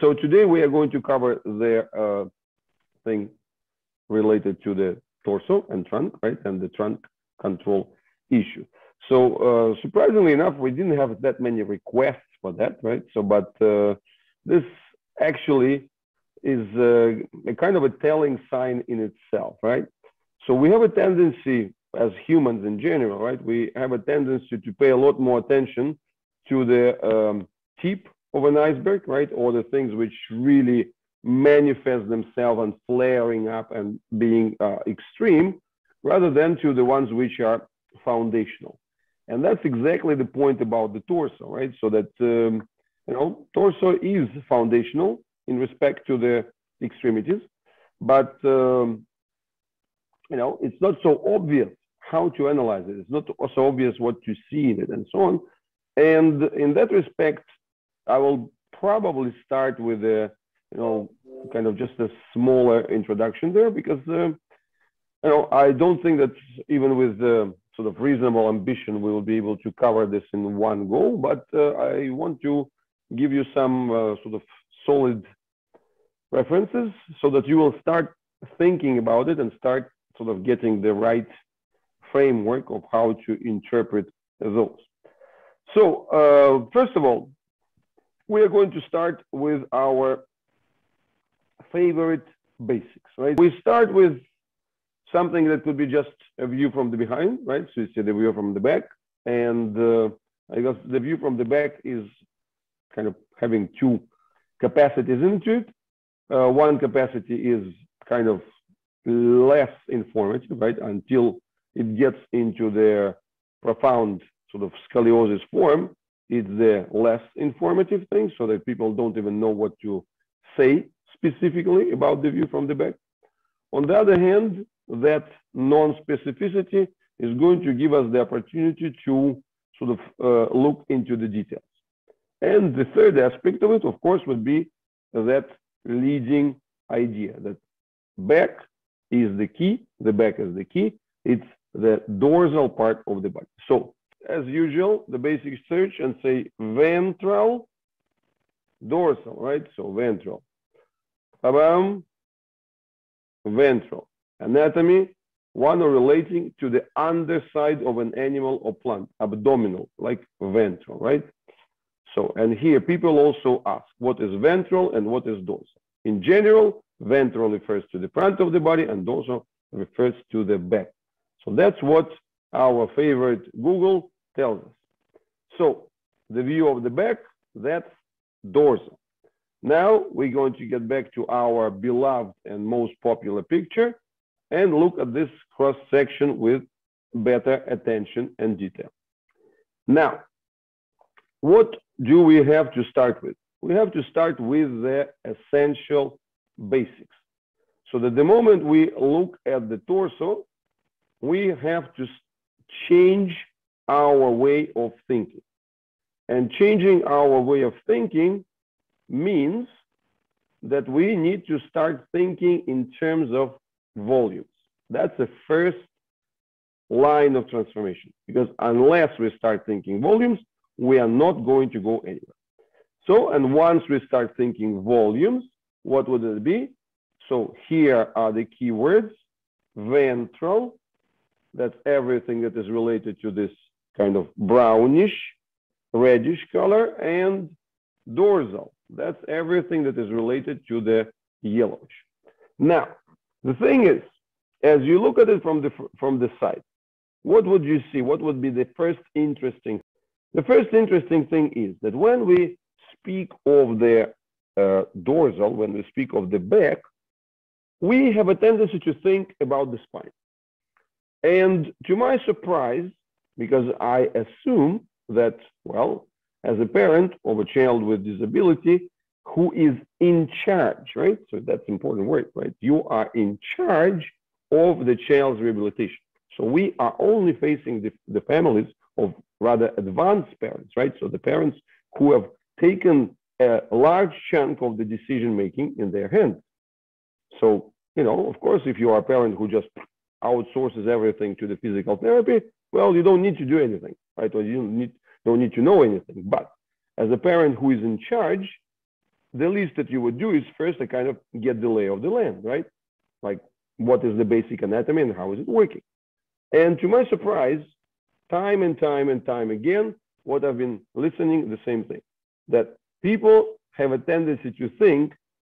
So today we are going to cover the thing related to the torso and trunk, right? And the trunk control issue. So surprisingly enough, we didn't have that many requests for that, right? So, but this actually is a kind of a telling sign in itself, right? So we have a tendency as humans in general, right? We have a tendency to pay a lot more attention to the tip of an iceberg, right? Or the things which really manifest themselves and flaring up and being extreme, rather than to the ones which are foundational. And that's exactly the point about the torso, right? So that, you know, torso is foundational in respect to the extremities, but, you know, it's not so obvious how to analyze it. It's not so obvious what to see in it and so on. And in that respect, I will probably start with a, you know, kind of just a smaller introduction there, because, you know, I don't think that even with sort of reasonable ambition, we will be able to cover this in one go, but I want to give you some sort of solid references so that you will start thinking about it and start sort of getting the right framework of how to interpret those. So first of all, we are going to start with our favorite basics, right? We start with something that could be just a view from the behind, right? So you see the view from the back, and I guess the view from the back is kind of having two capacities into it. One capacity is kind of less informative, right? Until it gets into the profound sort of scoliosis form, it's the less informative thing, so that people don't even know what to say specifically about the view from the back. On the other hand, that non-specificity is going to give us the opportunity to sort of look into the details. And the third aspect of it, of course, would be that leading idea that back is the key, the back is the key, it's the dorsal part of the body. So, as usual, the basic search and say ventral, dorsal, right? So ventral, ventral. Anatomy, one relating to the underside of an animal or plant, abdominal, like ventral, right? So, and here people also ask, what is ventral and what is dorsal? In general, ventral refers to the front of the body and dorsal refers to the back. So that's what our favorite Google tells us. So the view of the back, that's dorsal. Now we're going to get back to our beloved and most popular picture and look at this cross section with better attention and detail. Now, what do we have to start with? We have to start with the essential basics. So that the moment we look at the torso, we have to change our way of thinking. And changing our way of thinking means that we need to start thinking in terms of volumes. That's the first line of transformation, because unless we start thinking volumes, we are not going to go anywhere. So, and once we start thinking volumes, what would it be? So here are the key words: ventral, that's everything that is related to this kind of brownish, reddish color, and dorsal, that's everything that is related to the yellowish. Now, the thing is, as you look at it from the side, what would you see? What would be the first interesting? The first interesting thing is that when we speak of the dorsal, when we speak of the back, we have a tendency to think about the spine. And to my surprise, because I assume that, well, as a parent of a child with disability who is in charge, right? So that's an important word, right? You are in charge of the child's rehabilitation. So we are only facing the families of rather advanced parents, right? So the parents who have taken a large chunk of the decision-making in their hands. So, you know, of course, if you are a parent who just outsources everything to the physical therapy, well, you don't need to do anything, right? Or you don't need to know anything. But as a parent who is in charge, the least that you would do is first to kind of get the lay of the land, right? Like, what is the basic anatomy and how is it working? And to my surprise, time and time and time again, what I've been listening, the same thing, that people have a tendency to think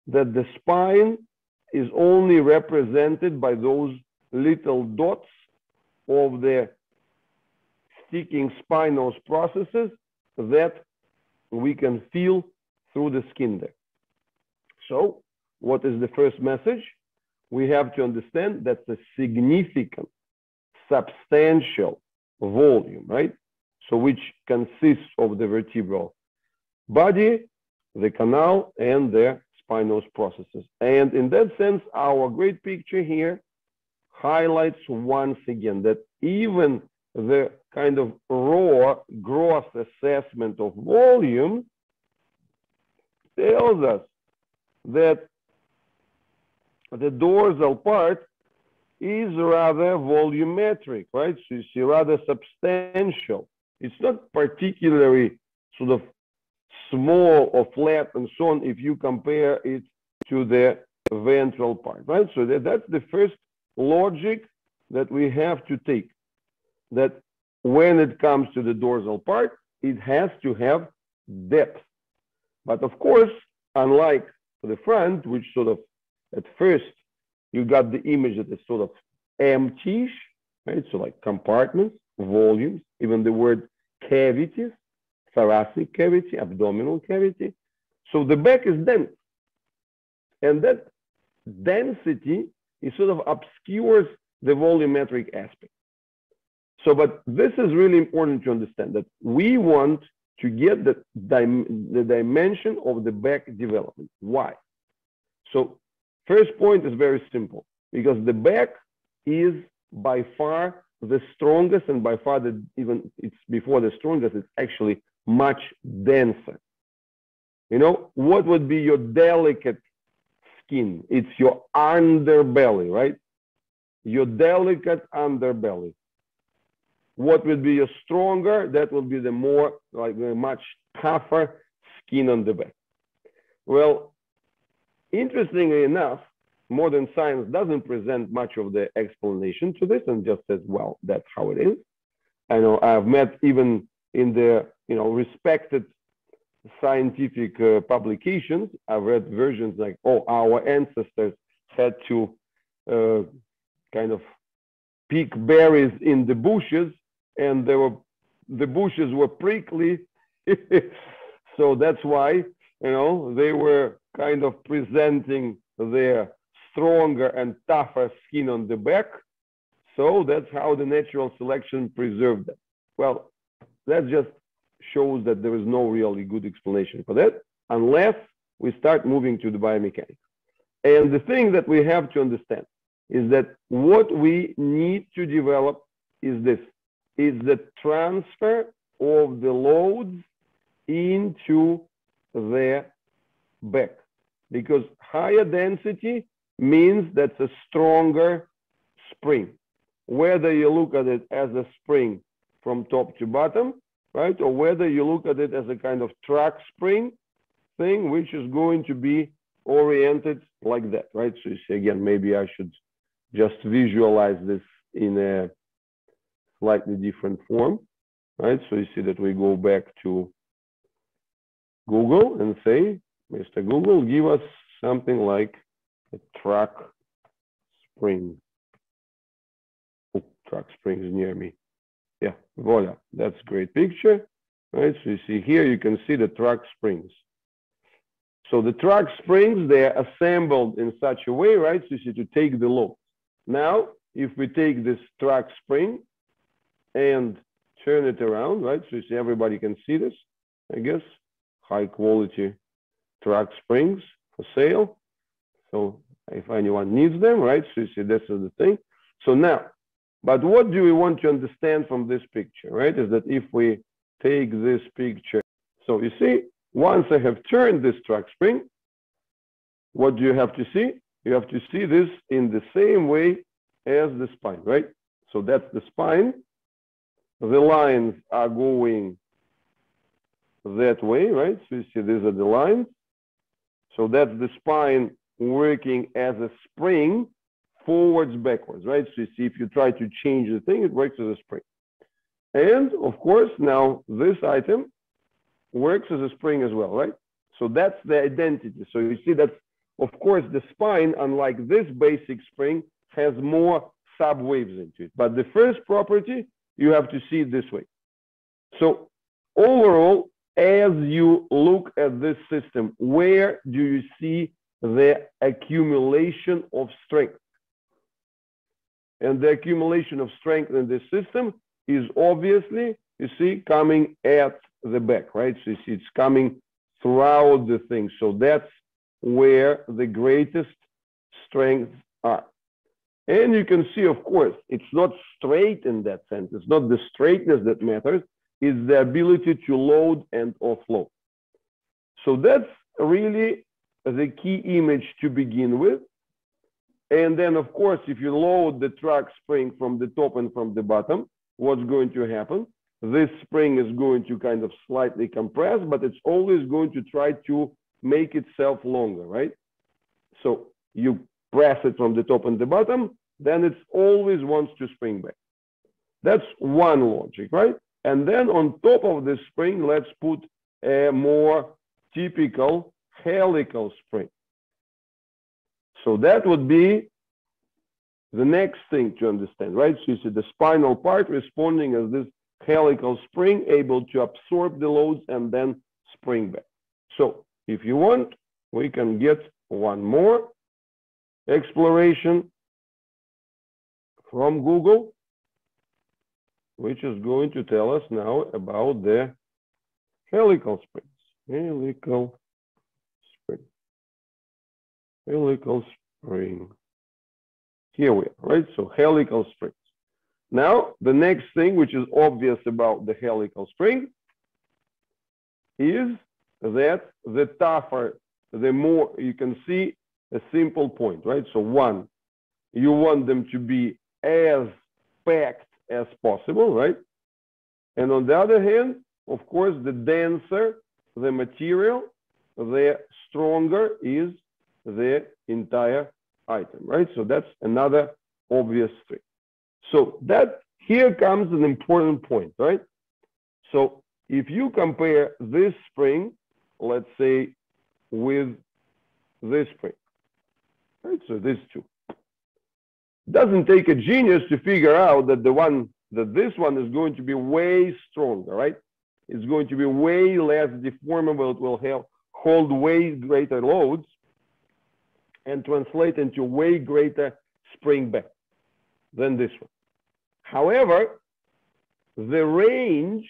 that the spine is only represented by those little dots of the sticking spinous processes that we can feel through the skin there. So what is the first message? We have to understand that the significant, substantial volume, right? So which consists of the vertebral body, the canal, and the spinous processes. And in that sense, our great picture here highlights once again that even the kind of raw, gross assessment of volume tells us that the dorsal part is rather volumetric, right? So you see, rather substantial. It's not particularly sort of small or flat and so on if you compare it to the ventral part, right? So that's the first logic that we have to take, that when it comes to the dorsal part, it has to have depth. But of course, unlike the front, which sort of at first you got the image that is sort of empty, right? So like compartments, volumes, even the word cavities, thoracic cavity, abdominal cavity. So the back is dense. And that density is sort of obscures the volumetric aspect. So, but this is really important to understand, that we want to get the dimension of the back development. Why? So first point is very simple, because the back is by far the strongest, and by far even it's before the strongest, it's actually much denser. You know, what would be your delicate skin? It's your underbelly, right? Your delicate underbelly. What would be your stronger? That would be the more, like the much tougher skin on the back. Well, interestingly enough, modern science doesn't present much of the explanation to this and just says, well, that's how it is. I know I've met even in the, respected scientific publications, I've read versions like, oh, our ancestors had to kind of pick berries in the bushes, and the bushes were prickly. So that's why, they were kind of presenting their stronger and tougher skin on the back. So that's how the natural selection preserved them. Well, that just shows that there is no really good explanation for that, unless we start moving to the biomechanics. And the thing that we have to understand is that what we need to develop is this, is the transfer of the loads into the back. Because higher density means that's a stronger spring. Whether you look at it as a spring from top to bottom, right? Or whether you look at it as a kind of track spring thing, which is going to be oriented like that, right? So you see, again, maybe I should just visualize this in a slightly different form, right? So you see that we go back to Google and say, Mr. Google, give us something like a track spring. Oh, track spring is near me. Yeah, voila, that's a great picture, right? So you see here, you can see the track springs. So the track springs, they're assembled in such a way, right? So you see, to take the load. Now, if we take this track spring and turn it around, right? So you see, everybody can see this, I guess. High quality track springs for sale. So if anyone needs them, right? So you see, this is the thing. So now, but what do we want to understand from this picture, right? Is that if we take this picture, so you see, once I have turned this track spring, what do you have to see? You have to see this in the same way as the spine, right? So that's the spine. The lines are going that way, right? So you see, these are the lines. So that's the spine working as a spring forwards, backwards, right? So you see, if you try to change the thing, it works as a spring. And of course, now this item works as a spring as well, right? So that's the identity. So you see that, of course, the spine, unlike this basic spring, has more subwaves into it. But the first property, you have to see it this way. So overall, as you look at this system, where do you see the accumulation of strength? And the accumulation of strength in this system is obviously, you see, coming at the back, right? So you see it's coming throughout the thing. So that's where the greatest strengths are. And you can see, of course, it's not straight in that sense. It's not the straightness that matters. It's the ability to load and offload. So that's really the key image to begin with. And then, of course, if you load the track spring from the top and from the bottom, what's going to happen? This spring is going to kind of slightly compress, but it's always going to try to make itself longer, right? So you press it from the top and the bottom, then it always wants to spring back. That's one logic, right? And then on top of the spring, let's put a more typical helical spring. So that would be the next thing to understand, right? So you see the spinal part responding as this helical spring, able to absorb the loads and then spring back. So if you want, we can get one more exploration from Google, which is going to tell us now about the helical springs. Helical spring. Helical spring. Here we are, right? So helical springs. Now, the next thing which is obvious about the helical spring is that the tougher, the more you can see a simple point, right? So one, you want them to be as packed as possible, right? And on the other hand, of course, the denser the material, the stronger is the entire item, right? So that's another obvious thing. So that here comes an important point, right? So if you compare this spring, let's say, with this spring, right? So these two. Doesn't take a genius to figure out that this one is going to be way stronger, right? It's going to be way less deformable. It will hold way greater loads and translate into way greater spring back than this one. However, the range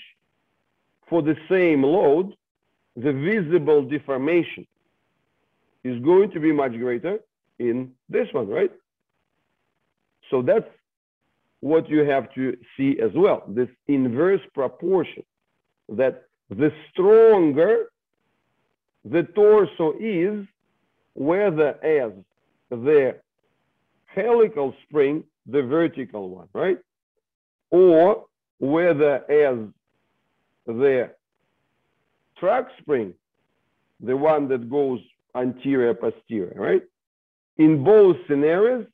for the same load, the visible deformation, is going to be much greater in this one, right? So that's what you have to see as well, this inverse proportion, that the stronger the torso is, whether as the helical spring, the vertical one, right? Or whether as the track spring, the one that goes anterior, posterior, right? In both scenarios,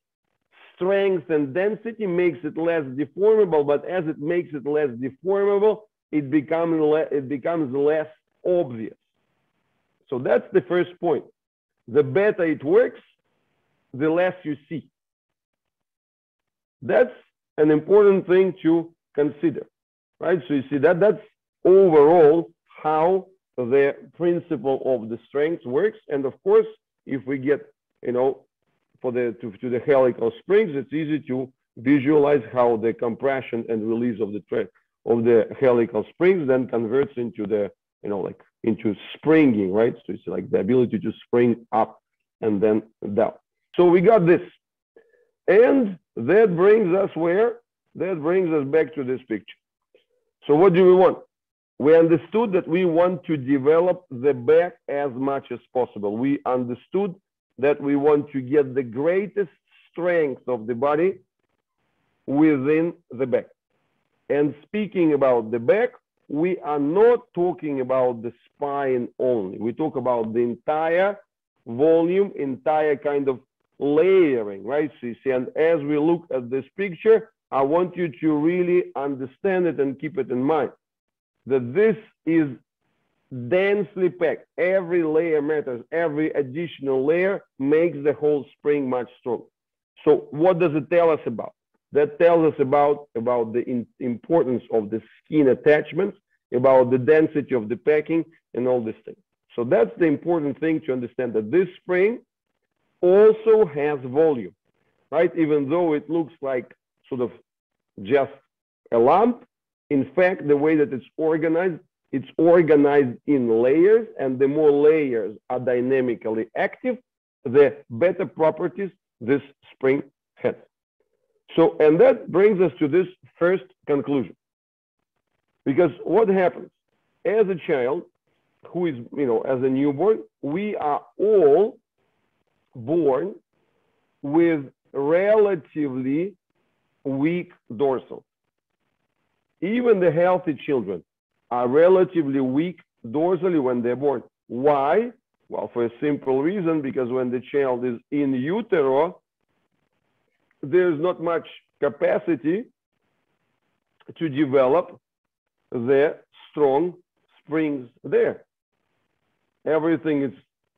strength and density makes it less deformable, but as it makes it less deformable, it becomes less obvious. So that's the first point. The better it works, the less you see. That's an important thing to consider, right? So you see that's overall how the principle of the strength works. And of course, if we get, to the helical springs, it's easy to visualize how the compression and release of the helical springs then converts into the, into springing, right? So it's like the ability to spring up and then down. So we got this. And that brings us where? That brings us back to this picture. So what do we want? We understood that we want to develop the back as much as possible. We understood that we want to get the greatest strength of the body within the back. And speaking about the back, we are not talking about the spine only. We talk about the entire volume, entire kind of layering, right? So you see, and as we look at this picture, I want you to really understand it and keep it in mind that this is densely packed. Every layer matters. Every additional layer makes the whole spring much stronger. So what does it tell us about? That tells us about the importance of the skin attachments, about the density of the packing, and all these things. So that's the important thing to understand, that this spring also has volume, right? Even though it looks like sort of just a lump, in fact, the way that it's organized in layers, and the more layers are dynamically active, the better properties this spring has. So, and that brings us to this first conclusion. Because what happens? As a child who is, as a newborn, we are all born with relatively weak dorsal. Even the healthy children are relatively weak dorsally when they're born. Why? Well, for a simple reason, because when the child is in utero, there's not much capacity to develop the strong springs there. Everything is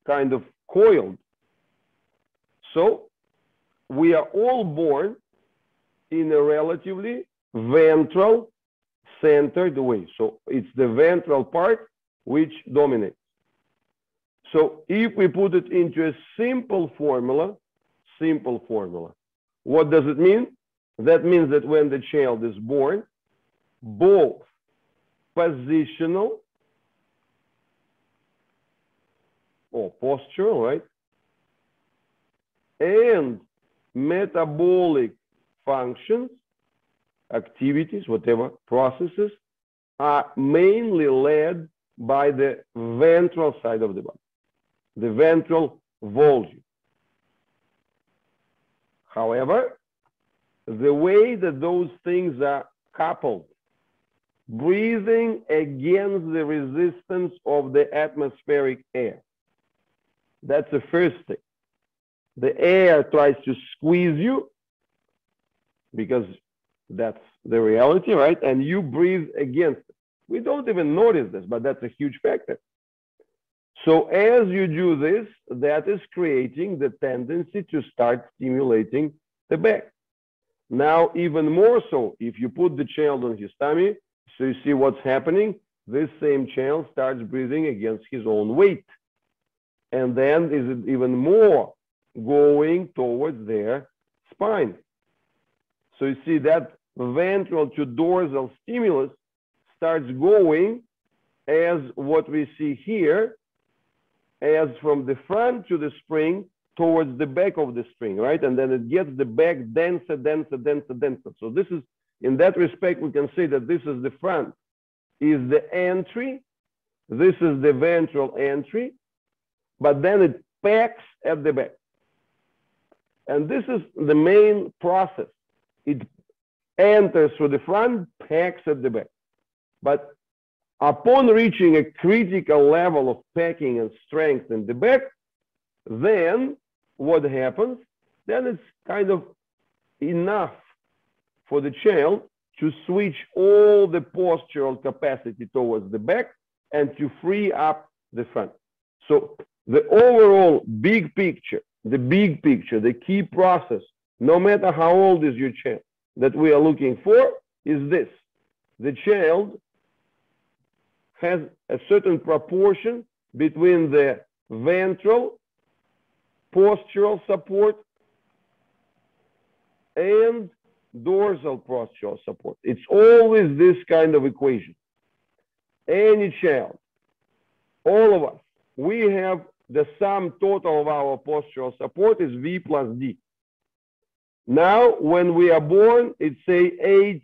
kind of coiled. So we are all born in a relatively ventral centered way. So it's the ventral part which dominates. So if we put it into a simple formula, what does it mean? That means that when the child is born, both positional or postural, right, and metabolic functions, activities, whatever processes, are mainly led by the ventral side of the body, the ventral volume. However, the way that those things are coupled, breathing against the resistance of the atmospheric air, that's the first thing. The air tries to squeeze you because that's the reality, right? And you breathe against it. We don't even notice this, but that's a huge factor. So as you do this, that is creating the tendency to start stimulating the back. Now, even more so, if you put the child on his tummy, so you see what's happening, this same child starts breathing against his own weight. And then is even more going towards their spine. So you see that ventral to dorsal stimulus starts going as what we see here, as from the front to the spring towards the back of the spring, right? And then it gets the back denser. So this is, in that respect, we can say that this is the front, is the entry. This is the ventral entry, but then it packs at the back. And this is the main process. It enters through the front, packs at the back. But upon reaching a critical level of packing and strength in the back, then what happens? Then it's kind of enough for the child to switch all the postural capacity towards the back and to free up the front. So the overall big picture, the key process, no matter how old is your child, that we are looking for is this. The child has a certain proportion between the ventral postural support and dorsal postural support. It's always this kind of equation. Any child, all of us, we have the sum total of our postural support is V plus D. Now, when we are born, it's say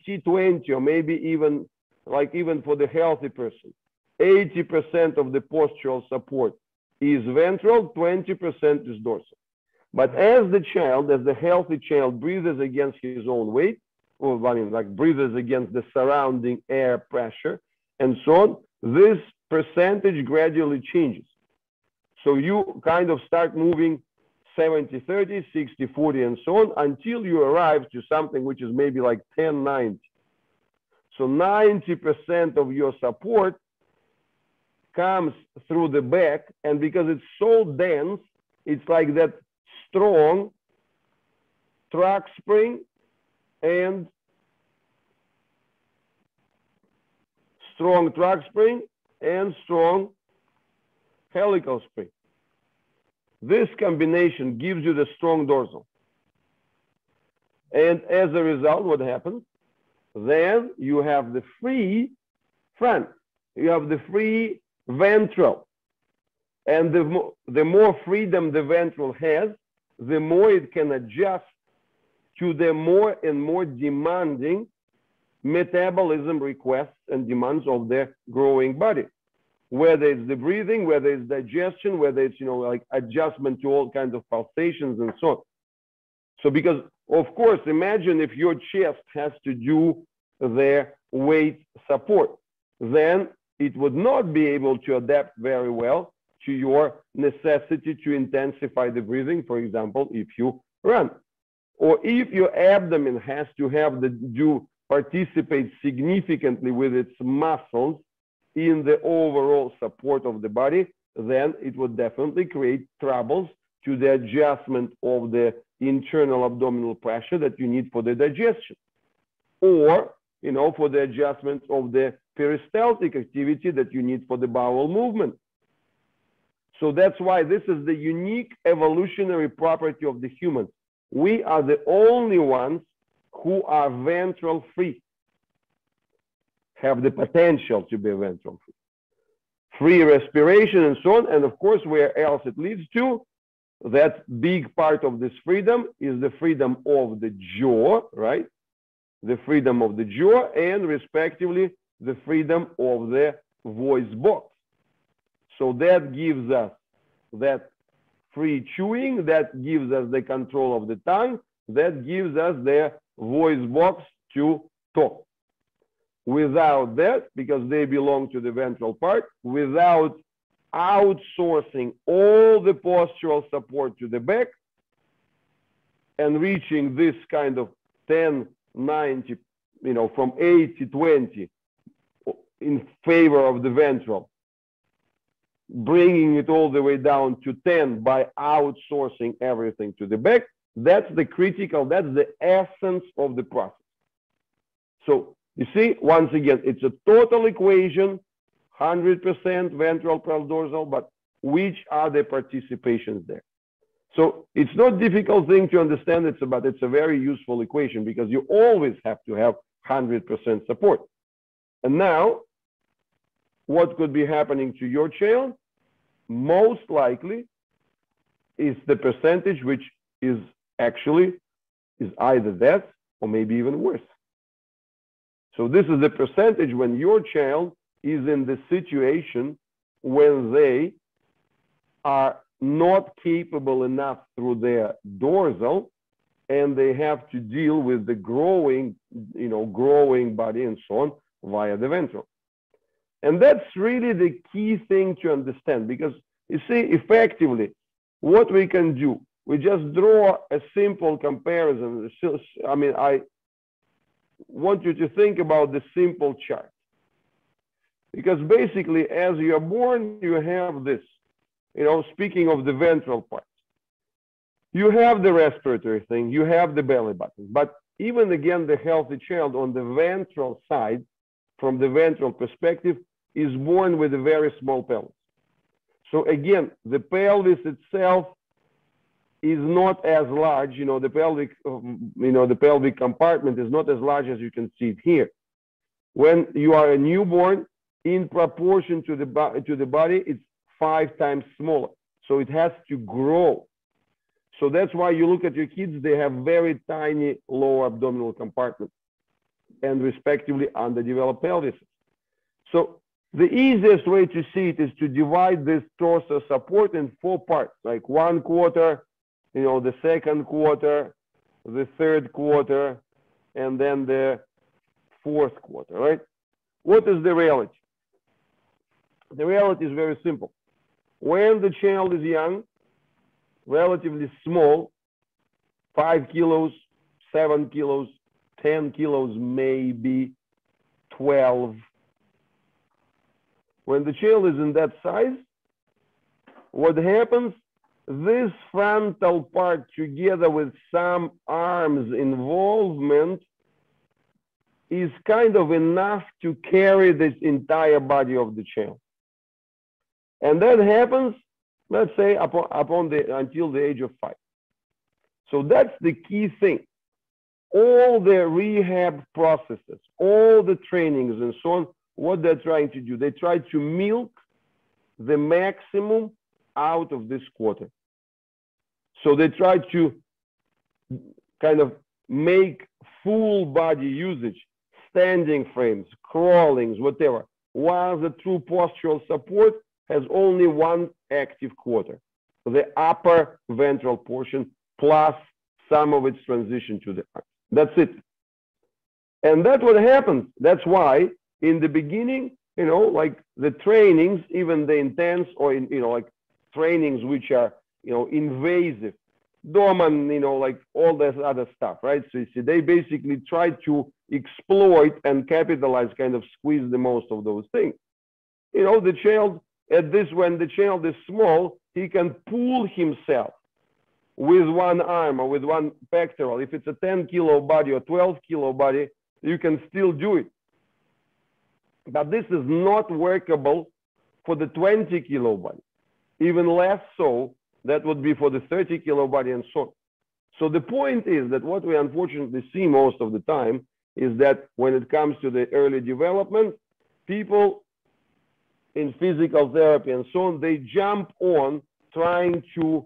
80-20, or maybe even for the healthy person, 80% of the postural support is ventral, 20% is dorsal. But as the healthy child breathes against his own weight, or breathes against the surrounding air pressure, and so on, this percentage gradually changes. So you kind of start moving 70-30, 60-40, and so on until you arrive to something which is maybe like 10-90. So 90% of your support comes through the back, and because it's so dense, it's like that strong track spring and strong helical spring. This combination gives you the strong dorsal. And as a result, what happens? Then you have the free front. You have the free ventral. And the more freedom the ventral has, the more it can adjust to the more and more demanding metabolism requests and demands of the growing body. Whether it's the breathing, whether it's digestion, whether it's, like adjustment to all kinds of pulsations and so on. So because, of course, imagine if your chest has to do the weight support, then it would not be able to adapt very well to your necessity to intensify the breathing, for example, if you run. Or if your abdomen has to participate significantly with its muscles in the overall support of the body, then it would definitely create troubles to the adjustment of the internal abdominal pressure that you need for the digestion, or for the adjustment of the peristaltic activity that you need for the bowel movement. So that's why this is the unique evolutionary property of the human. We are the only ones who are ventral free, have the potential to be ventral free. Free respiration and so on, and of course, where else it leads to, that big part of this freedom is the freedom of the jaw, right? The freedom of the jaw and respectively, the freedom of the voice box. So that gives us that free chewing, that gives us the control of the tongue, that gives us the voice box to talk. Without that, because they belong to the ventral part, without outsourcing all the postural support to the back and reaching this kind of 10-90, from 80-20 in favor of the ventral, bringing it all the way down to 10 by outsourcing everything to the back, that's the critical, that's the essence of the process. So you see, once again, it's a total equation, 100% ventral plus dorsal, but which are the participations there? So it's not a difficult thing to understand, it's a very useful equation because you always have to have 100% support. And now, what could be happening to your child? Most likely is the percentage which is either that or maybe even worse. So this is the percentage when your child is in the situation when they are not capable enough through their dorsal and they have to deal with the growing body and so on via the ventral. And that's really the key thing to understand because you see, effectively, what we can do, we just draw a simple comparison. I want you to think about the simple chart. Because basically, as you are born, you have this, speaking of the ventral part. You have the respiratory thing, you have the belly button. But even again, the healthy child on the ventral side, from the ventral perspective, is born with a very small pelvis. So again, the pelvis itself is not as large, the pelvic compartment is not as large as you can see it here. When you are a newborn, in proportion to the body, it's 5 times smaller. So it has to grow. So that's why you look at your kids, they have very tiny lower abdominal compartment and respectively underdeveloped pelvises. So the easiest way to see it is to divide this torso support in 4 parts, like 1 quarter, the 2nd quarter, the 3rd quarter, and then the 4th quarter, right? What is the reality? The reality is very simple. when the child is young, relatively small, 5 kilos, 7 kilos, 10 kilos, maybe 12. When the child is in that size, what happens? This frontal part, together with some arms involvement, is kind of enough to carry this entire body of the child. And that happens, let's say, until the age of 5. So that's the key thing. All the rehab processes, all the trainings and so on, what they're trying to do, they try to milk the maximum out of this quarter. So they try to kind of make full body usage, standing frames, crawlings, whatever, while the true postural support has only one active quarter, the upper ventral portion, plus some of its transition to the arm. That's it. And that's what happens. That's why in the beginning, you know, like the trainings, even the intense or, like trainings which are, invasive, Doman, like all this other stuff, right? So you see, they basically try to exploit and capitalize, kind of squeeze the most of those things. The child, when the child is small, he can pull himself with one arm or with one pectoral. If it's a 10-kilo body or 12-kilo body, you can still do it. But this is not workable for the 20-kilo body. Even less so, that would be for the 30-kilo body and so on. So the point is that what we unfortunately see most of the time is that when it comes to the early development, people in physical therapy and so on, they jump on trying to,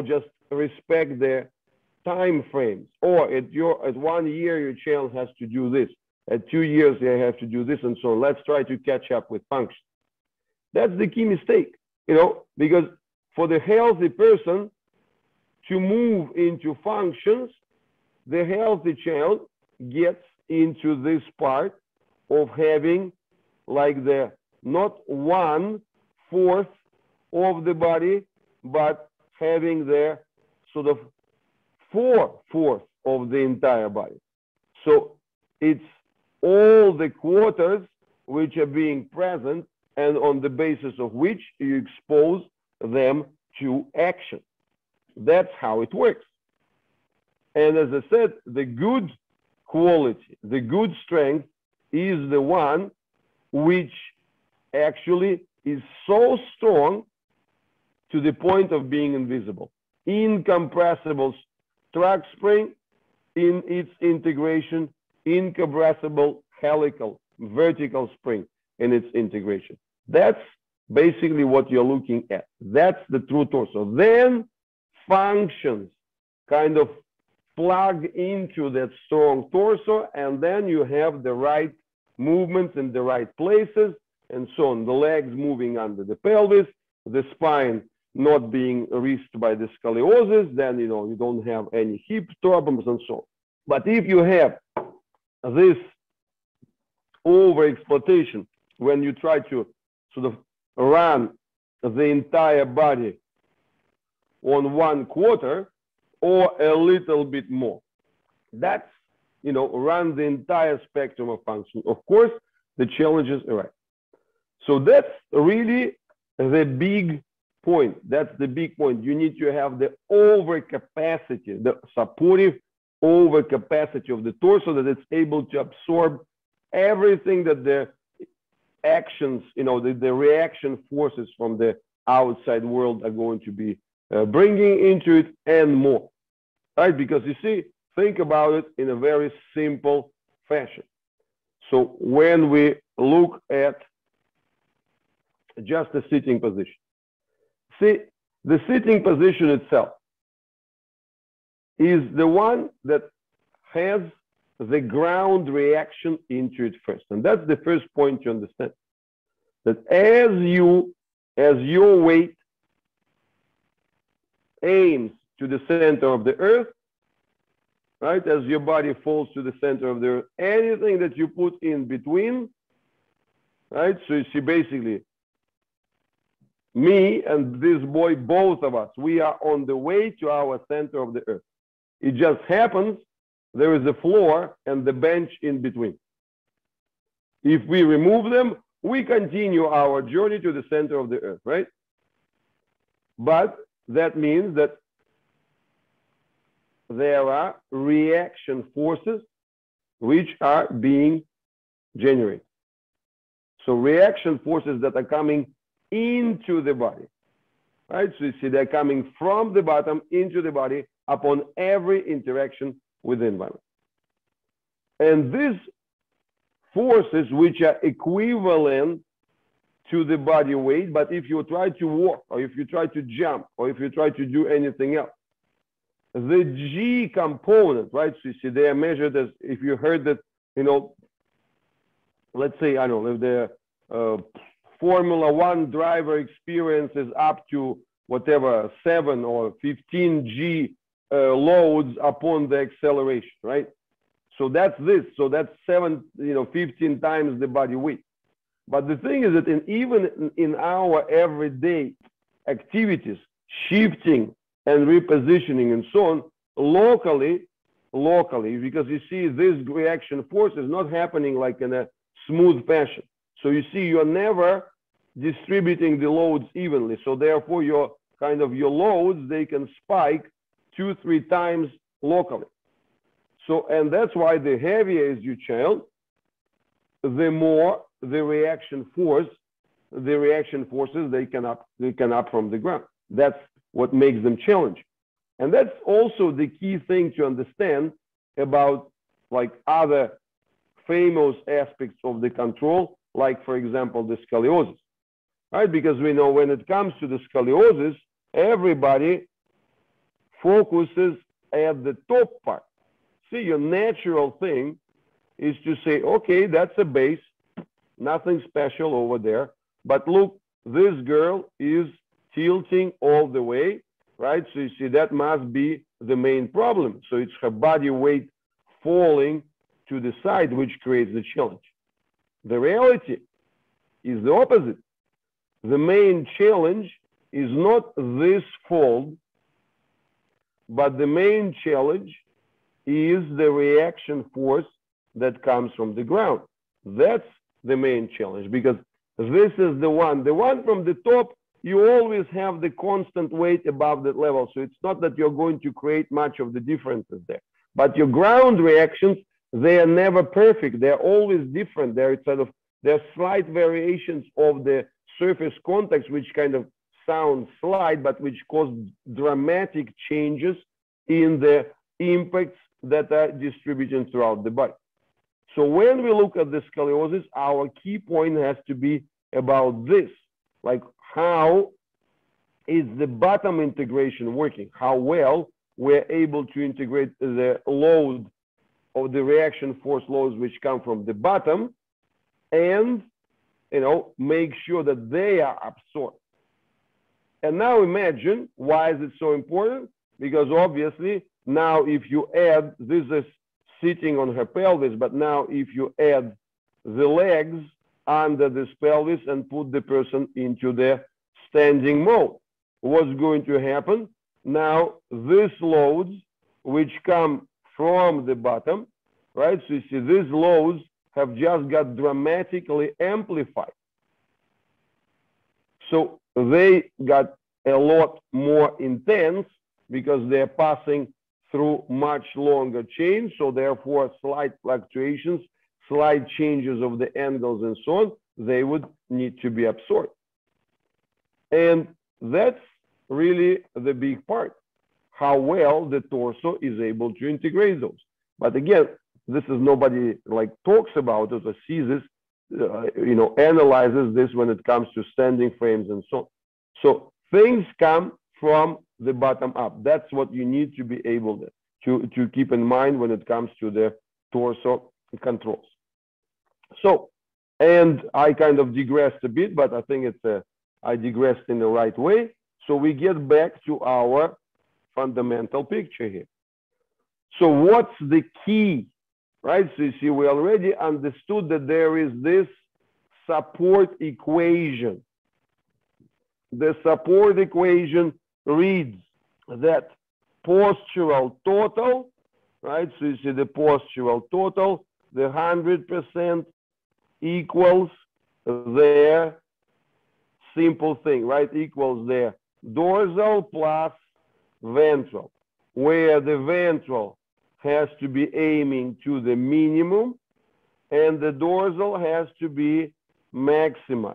just respect their time frames. Or at 1 year, your child has to do this. At 2 years, they have to do this and so on. Let's try to catch up with function. That's the key mistake, because for the healthy person to move into functions, the healthy child gets into this part of having like the not 1/4 of the body, but having the sort of 4/4 of the entire body. So it's all the quarters which are being present and on the basis of which you expose them to action. That's how it works. And as I said, the good quality, the good strength is the one which actually is so strong to the point of being invisible. Incompressible track spring in its integration, incompressible helical vertical spring in its integration. That's basically what you're looking at. That's the true torso. Then functions kind of plug into that strong torso, and then you have the right movements in the right places, and so on. The legs moving under the pelvis, the spine not being risked by the scoliosis, then you don't have any hip problems and so on. But if you have this overexploitation, when you try to sort of run the entire body on 1/4 or a little bit more, that's, run the entire spectrum of function. Of course, the challenges arise. So that's really the big point. That's the big point. You need to have the overcapacity, the supportive overcapacity of the torso, that it's able to absorb everything that the actions, the reaction forces from the outside world are going to be bringing into it and more, right? Because you see, think about it in a very simple fashion. So when we look at just the sitting position, see, the sitting position itself is the one that has the ground reaction into it first. And that's the first point to understand. That as your weight aims to the center of the earth, right, as your body falls to the center of the earth, anything that you put in between, right, so you see basically me and this boy, both of us, we are on the way to our center of the earth. It just happens there is a floor and the bench in between. If we remove them, we continue our journey to the center of the earth, right? But that means that there are reaction forces which are being generated. So reaction forces that are coming into the body, right? So you see they're coming from the bottom into the body upon every interaction with the environment. And these forces which are equivalent to the body weight, but if you try to walk, or if you try to jump, or if you try to do anything else, the G component, right? So you see they are measured as, if you heard that, you know, let's say, I don't know, if the Formula One driver experiences up to whatever 7 or 15 G loads upon the acceleration, right? So that's this. So that's 15 times the body weight. But the thing is that even in our everyday activities, shifting and repositioning and so on, locally, because you see this reaction force is not happening like in a smooth fashion. So you see you're never distributing the loads evenly. So therefore your loads, they can spike 2-3 times locally. So, and that's why the heavier is your child, the more the reaction forces, they can up from the ground. That's what makes them challenging. And that's also the key thing to understand about like other famous aspects of the control, like for example, the scoliosis, right? Because we know when it comes to the scoliosis, everybody focuses at the top part. See, your natural thing is to say, okay, that's a base, nothing special over there. But look, this girl is tilting all the way, right? So you see, that must be the main problem. So it's her body weight falling to the side, which creates the challenge. The reality is the opposite. The main challenge is not this fold, but the main challenge is the reaction force that comes from the ground. That's the main challenge, because this is the one from the top, you always have the constant weight above that level. So it's not that you're going to create much of the differences there. But your ground reactions, they are never perfect. They're always different. They're slight variations of the surface contacts, which kind of sound slight, but which cause dramatic changes in the impacts that are distributed throughout the body. So when we look at the scoliosis, our key point has to be about this, like how is the bottom integration working? How well we're able to integrate the load of the reaction force loads which come from the bottom, and make sure that they are absorbed. And now imagine, why is it so important? Because obviously now if you add, this is sitting on her pelvis, but now if you add the legs under this pelvis and put the person into the standing mode, what's going to happen? Now these loads which come from the bottom, right? So you see these loads have just got dramatically amplified. So they got a lot more intense because they're passing through much longer chains. So therefore, slight fluctuations, slight changes of the angles and so on, they would need to be absorbed. And that's really the big part, how well the torso is able to integrate those. But again, this is nobody like talks about it or sees this, analyzes this when it comes to standing frames and so on. So things come from the bottom up. That's what you need to be able to keep in mind when it comes to the torso controls. So, and I kind of digressed a bit, but I think I digressed in the right way. So we get back to our fundamental picture here. So what's the key, right? So you see, we already understood that there is this support equation. the support equation reads that postural total, right? So you see the postural total, the 100% equals their simple thing, right? Equals their dorsal plus ventral, where the ventral has to be aiming to the minimum and the dorsal has to be maximum.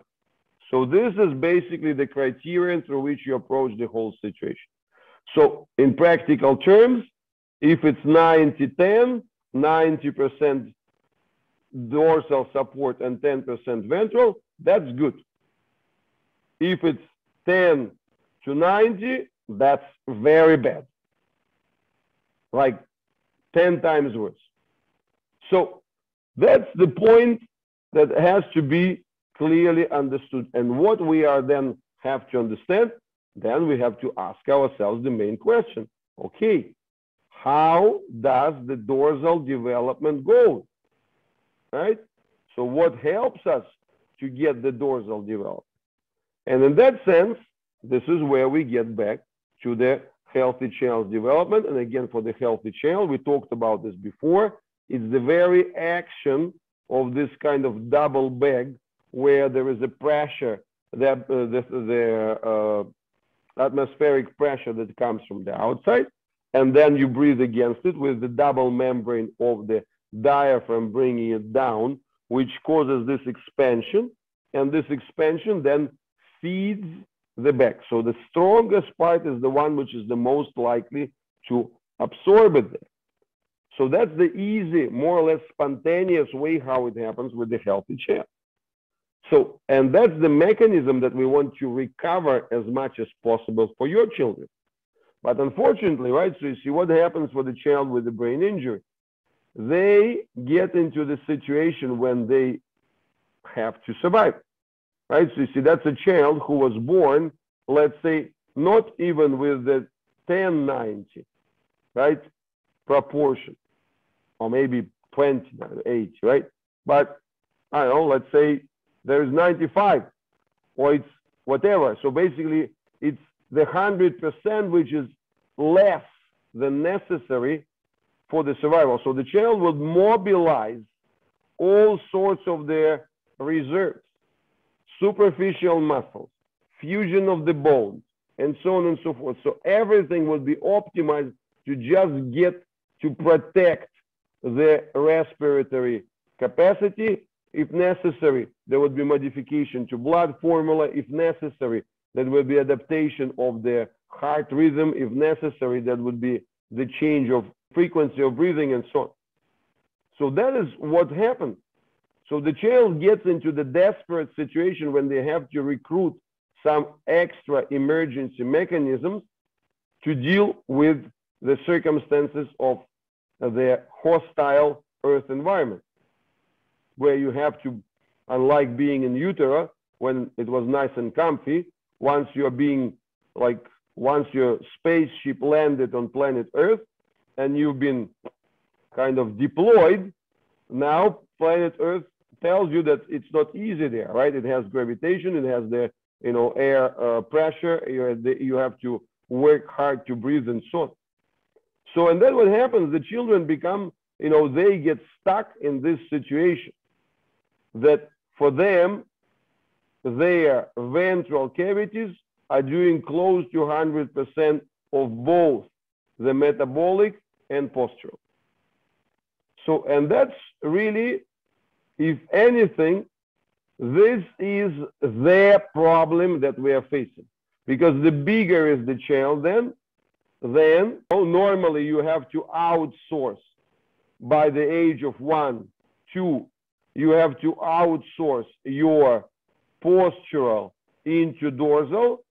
So this is basically the criterion through which you approach the whole situation. So in practical terms, if it's 90-10, 90% dorsal support and 10% ventral, that's good. If it's 10-90, that's very bad. Like 10 times worse. So that's the point that has to be clearly understood. And what we are then have to understand, then we have to ask ourselves the main question. Okay, how does the dorsal development go? Right? So what helps us to get the dorsal development? And in that sense, this is where we get back to the healthy channel development. And again, for the healthy channel, we talked about this before. It's the very action of this kind of double bag where there is a pressure, the atmospheric pressure that comes from the outside, and then you breathe against it with the double membrane of the diaphragm bringing it down, which causes this expansion, and this expansion then feeds the back. So the strongest part is the one which is the most likely to absorb it there. So that's the easy, more or less spontaneous way how it happens with the healthy channel. So, and that's the mechanism that we want to recover as much as possible for your children. But unfortunately, right, so you see what happens for the child with the brain injury. They get into the situation when they have to survive, right? So you see, that's a child who was born, let's say, not even with the 10-90, right, proportion, or maybe 20-80, right? But I don't know, let's say there is 95, or it's whatever. So basically, it's the 100%, which is less than necessary for the survival. So the child would mobilize all sorts of their reserves, superficial muscles, fusion of the bones, and so on and so forth. So everything would be optimized to just get to protect the respiratory capacity. If necessary, there would be modification to blood formula. If necessary, there would be adaptation of the heart rhythm. If necessary, that would be the change of frequency of breathing and so on. So that is what happens. So the child gets into the desperate situation when they have to recruit some extra emergency mechanisms to deal with the circumstances of the hostile Earth environment, where you have to, unlike being in utero, when it was nice and comfy, once you're being, like, once your spaceship landed on planet Earth and you've been kind of deployed, now planet Earth tells you that it's not easy there, right? It has gravitation, it has the, you know, air pressure, you have to work hard to breathe and so on. So, and then what happens, the children become, you know, they get stuck in this situation that for them, their ventral cavities are doing close to 100% of both the metabolic and postural. So, and that's really, if anything, this is their problem that we are facing. Because the bigger is the child then normally you have to outsource by the age of 1, 2, you have to outsource your postural into dorsal,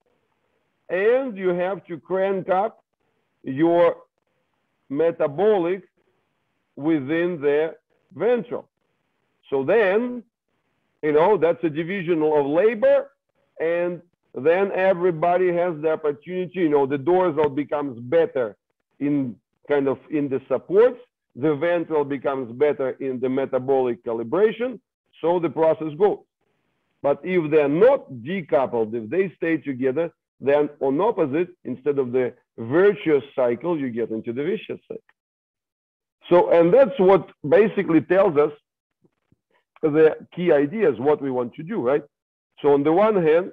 and you have to crank up your metabolic within the ventral. So then, you know, that's a division of labor, and then everybody has the opportunity, you know, the dorsal becomes better in kind of in the supports, the ventral becomes better in the metabolic calibration, so the process goes. But if they're not decoupled, if they stay together, then on opposite, instead of the virtuous cycle, you get into the vicious cycle. So, and that's what basically tells us the key ideas, what we want to do, right? So on the one hand,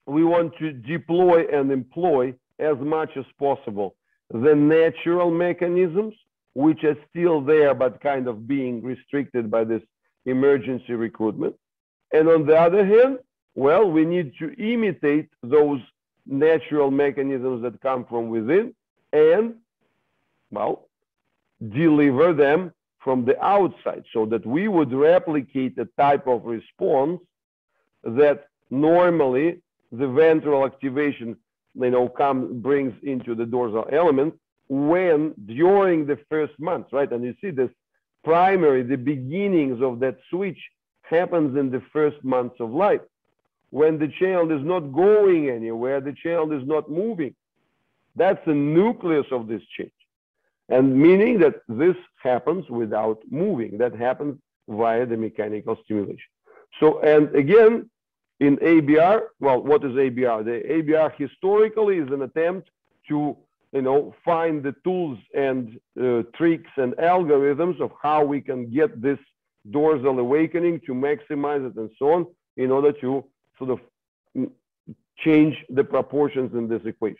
we want to deploy and employ as much as possible the natural mechanisms, which are still there, but kind of being restricted by this emergency recruitment. And on the other hand, well, we need to imitate those natural mechanisms that come from within and, well, deliver them from the outside, so that we would replicate a type of response that normally the ventral activation, brings into the dorsal element when during the first month, right? And you see this the beginnings of that switch happens in the first months of life, when the child is not going anywhere, the child is not moving. That's the nucleus of this change. And meaning that this happens without moving. That happens via the mechanical stimulation. So, and again, in ABR, well, what is ABR? The ABR historically is an attempt to, find the tools and tricks and algorithms of how we can get this dorsal awakening to maximize it and so on, in order to sort of change the proportions in this equation.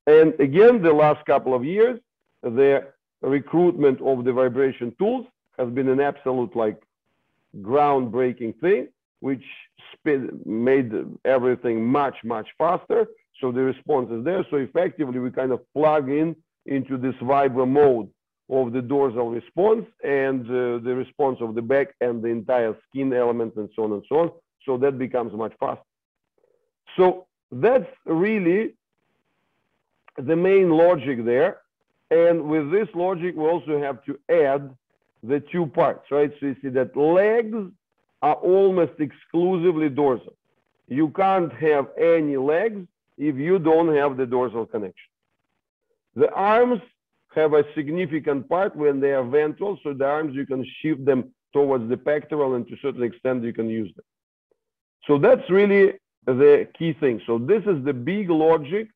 And again, the last couple of years, the recruitment of the vibration tools has been an absolute groundbreaking thing, which made everything much, much faster. So the response is there. So effectively, we kind of plug into this vibro mode of the dorsal response and the response of the back and the entire skin elements and so on and so on. So that becomes much faster. So that's really the main logic there. And with this logic, we also have to add the two parts, right? So you see that legs are almost exclusively dorsal. You can't have any legs if you don't have the dorsal connection. The arms have a significant part when they are ventral, so the arms, you can shift them towards the pectoral, and to a certain extent, you can use them. So that's really the key thing. So this is the big logic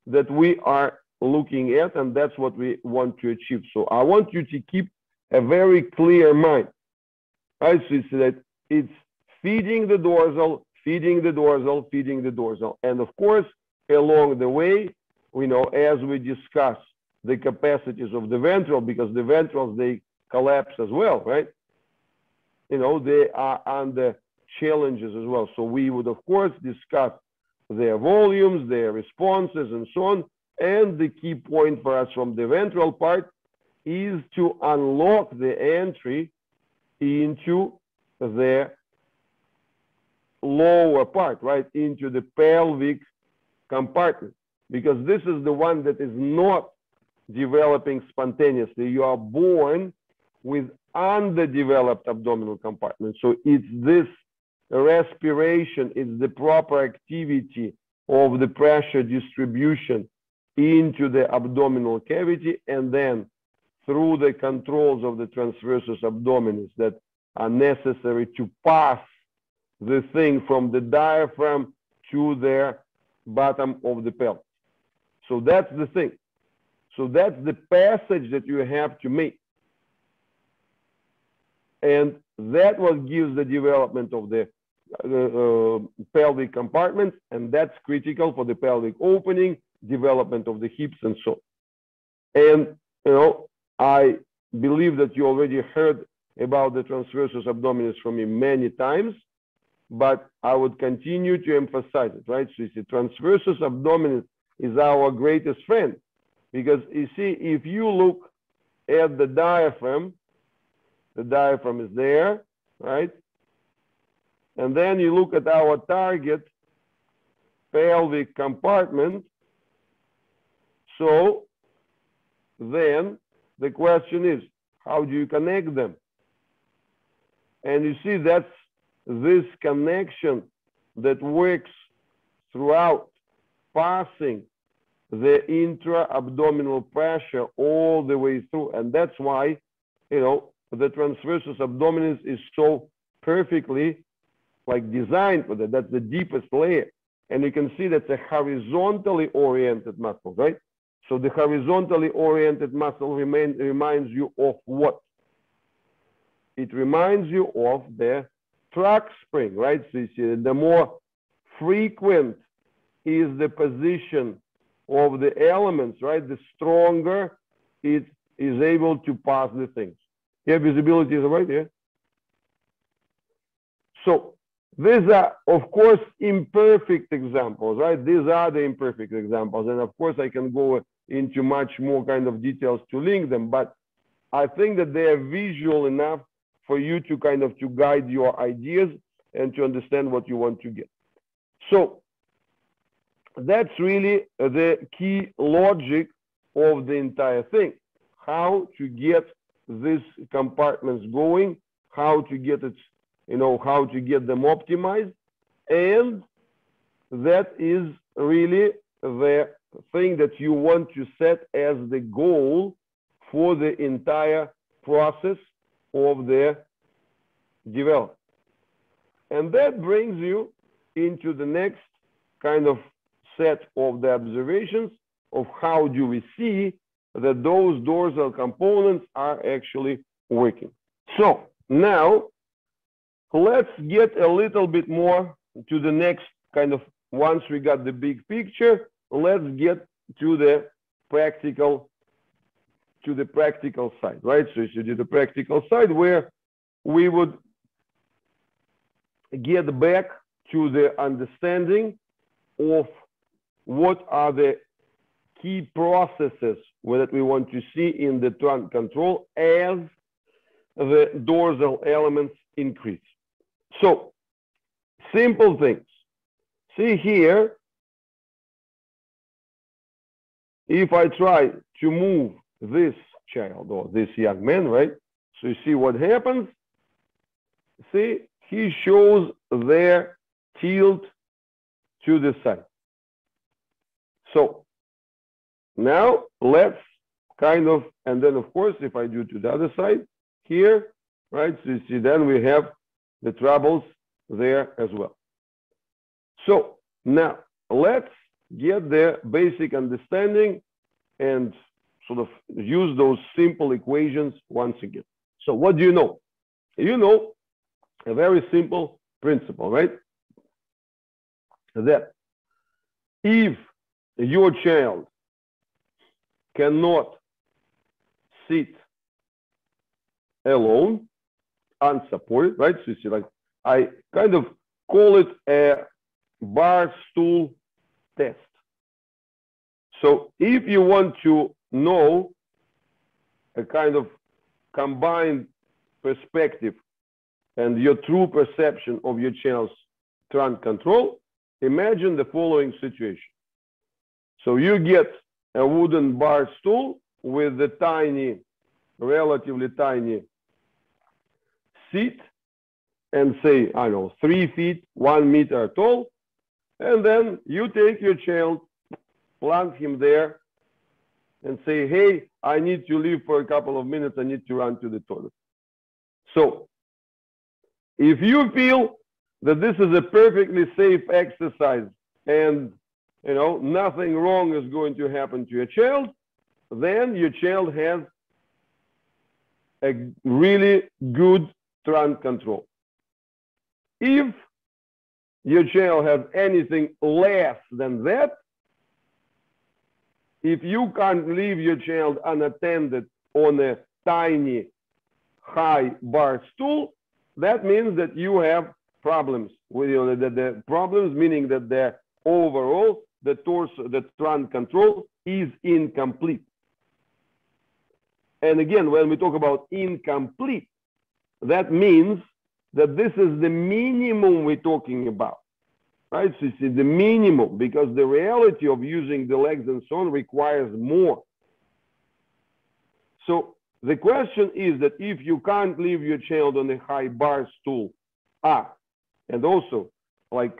that we are looking at, and that's what we want to achieve. So I want you to keep a very clear mind. Right? So it's that it's feeding the dorsal, feeding the dorsal, feeding the dorsal. And of course, along the way, as we discuss the capacities of the ventral, because the ventrals, they collapse as well, right? They are under challenges as well. So we would, of course, discuss their volumes, their responses, and so on. And the key point for us from the ventral part is to unlock the entry into the lower part, right, into the pelvic compartment, because this is the one that is not developing spontaneously. You are born with underdeveloped abdominal compartment. So it's this respiration, it's the proper activity of the pressure distribution into the abdominal cavity, and then through the controls of the transversus abdominis that are necessary to pass the thing from the diaphragm to the bottom of the pelvis. So that's the thing. So that's the passage that you have to make. And that what gives the development of the pelvic compartment, and that's critical for the pelvic opening, development of the hips, and so on. And, I believe that you already heard about the transversus abdominis from me many times, but I would continue to emphasize it, right? So you see, transversus abdominis is our greatest friend, because you see, if you look at the diaphragm is there, right? And then you look at our target pelvic compartment. So then the question is, how do you connect them? And you see, that's this connection that works throughout, passing the intra-abdominal pressure all the way through. And that's why, the transversus abdominis is so perfectly like designed for that. That's the deepest layer. And you can see that's a horizontally oriented muscle, right? So the horizontally oriented muscle reminds you of what? It reminds you of the track spring, right? So you see, the more frequent is the position of the elements, right? The stronger it is able to pass the things. Yeah, visibility is right here. So these are, of course, imperfect examples, right? These are the imperfect examples. And of course, I can go into much more kind of details to link them, but I think that they are visual enough for you to kind of to guide your ideas and to understand what you want to get. So that's really the key logic of the entire thing. How to get these compartments going, how to get it, you know, how to get them optimized. And that is really the thing that you want to set as the goal for the entire process of the development. And that brings you into the next kind of set of the observations of how do we see that those dorsal components are actually working. So now let's get a little bit more to the next kind of, once we got the big picture, let's get to the practical side, right? So you do the practical side where we would get back to the understanding of what are the key processes that we want to see in the trunk control as the dorsal elements increase. So, simple things. See here, if I try to move this child or this young man, right? So you see what happens? See, he shows their tilt to the side. So now let's kind of, and then of course, if I do to the other side here, right? So you see, then we have the troubles there as well. So now let's get the basic understanding and sort of use those simple equations once again. So what do you know? You know a very simple principle, right? That if your child cannot sit alone, unsupported, right? So you see, like, I kind of call it a bar stool test. So if you want to know a kind of combined perspective and your true perception of your child's trunk control, imagine the following situation. So you get a wooden bar stool with a tiny, relatively tiny seat, and say, I don't know, 3 feet, 1 meter tall, and then you take your child, plant him there, and say, hey, I need to leave for a couple of minutes, I need to run to the toilet. So, if you feel that this is a perfectly safe exercise and, you know, nothing wrong is going to happen to your child, then your child has a really good trunk control. If your child has anything less than that, if you can't leave your child unattended on a tiny, high bar stool, that means that you have problems with, you know, the problems, meaning that the overall, the torso, the trunk control is incomplete. And again, when we talk about incomplete, that means that this is the minimum we're talking about, right? So you see, the minimum, because the reality of using the legs and so on requires more. So the question is that if you can't leave your child on a high bar stool, and also, like,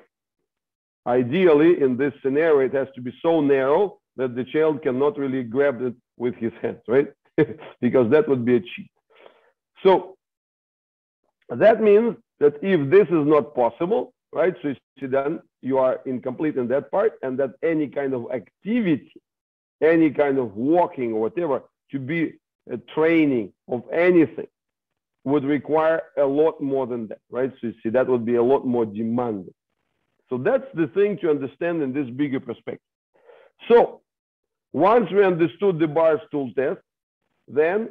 ideally in this scenario, it has to be so narrow that the child cannot really grab it with his hands, right? Because that would be a cheat. So that means that if this is not possible, right, so you see then you are incomplete in that part, and that any kind of activity, any kind of walking or whatever, to be a training of anything would require a lot more than that, right? So you see that would be a lot more demanding. So that's the thing to understand in this bigger perspective. So once we understood the bar stool test, then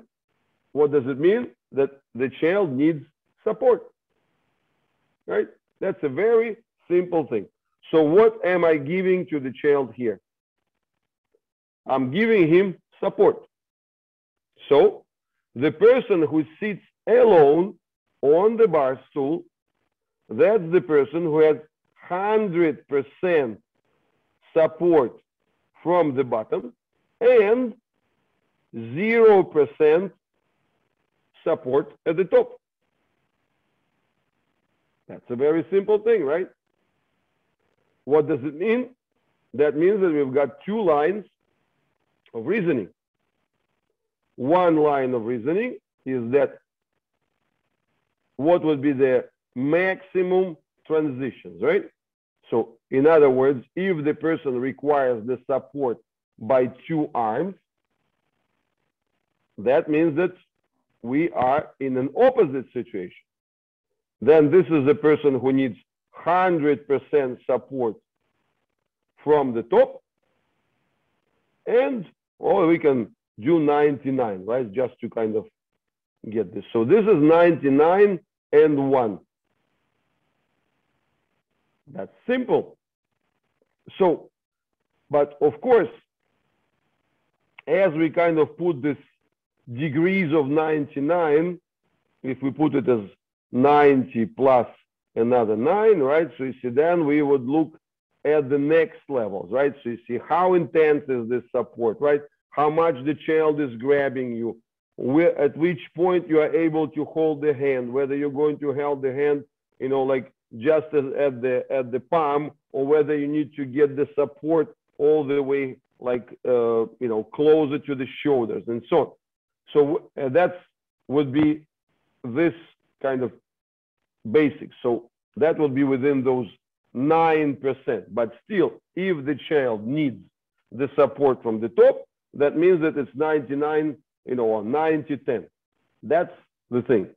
what does it mean? That the child needs support, right? That's a very simple thing. So what am I giving to the child here? I'm giving him support. So the person who sits alone on the bar stool, that's the person who has 100% support from the bottom and 0% support at the top. That's a very simple thing, right? What does it mean? That means that we've got two lines of reasoning. One line of reasoning is that what would be the maximum transitions, right? So in other words, if the person requires the support by two arms, that means that we are in an opposite situation. Then this is a person who needs 100% support from the top, and or we can do 99, right? Just to kind of get this. So this is 99 and 1. That's simple. So, but of course, as we kind of put this degrees of 99, if we put it as 90 plus another 9, right? So you see, then we would look at the next levels, right? So you see how intense is this support, right? How much the child is grabbing you, at which point you are able to hold the hand, whether you're going to hold the hand, you know, like just as at the palm, or whether you need to get the support all the way, like, you know, closer to the shoulders and so on. So that would be this kind of basics. So that would be within those 9%. But still, if the child needs the support from the top, that means that it's 99, you know, or 90-10. That's the thing.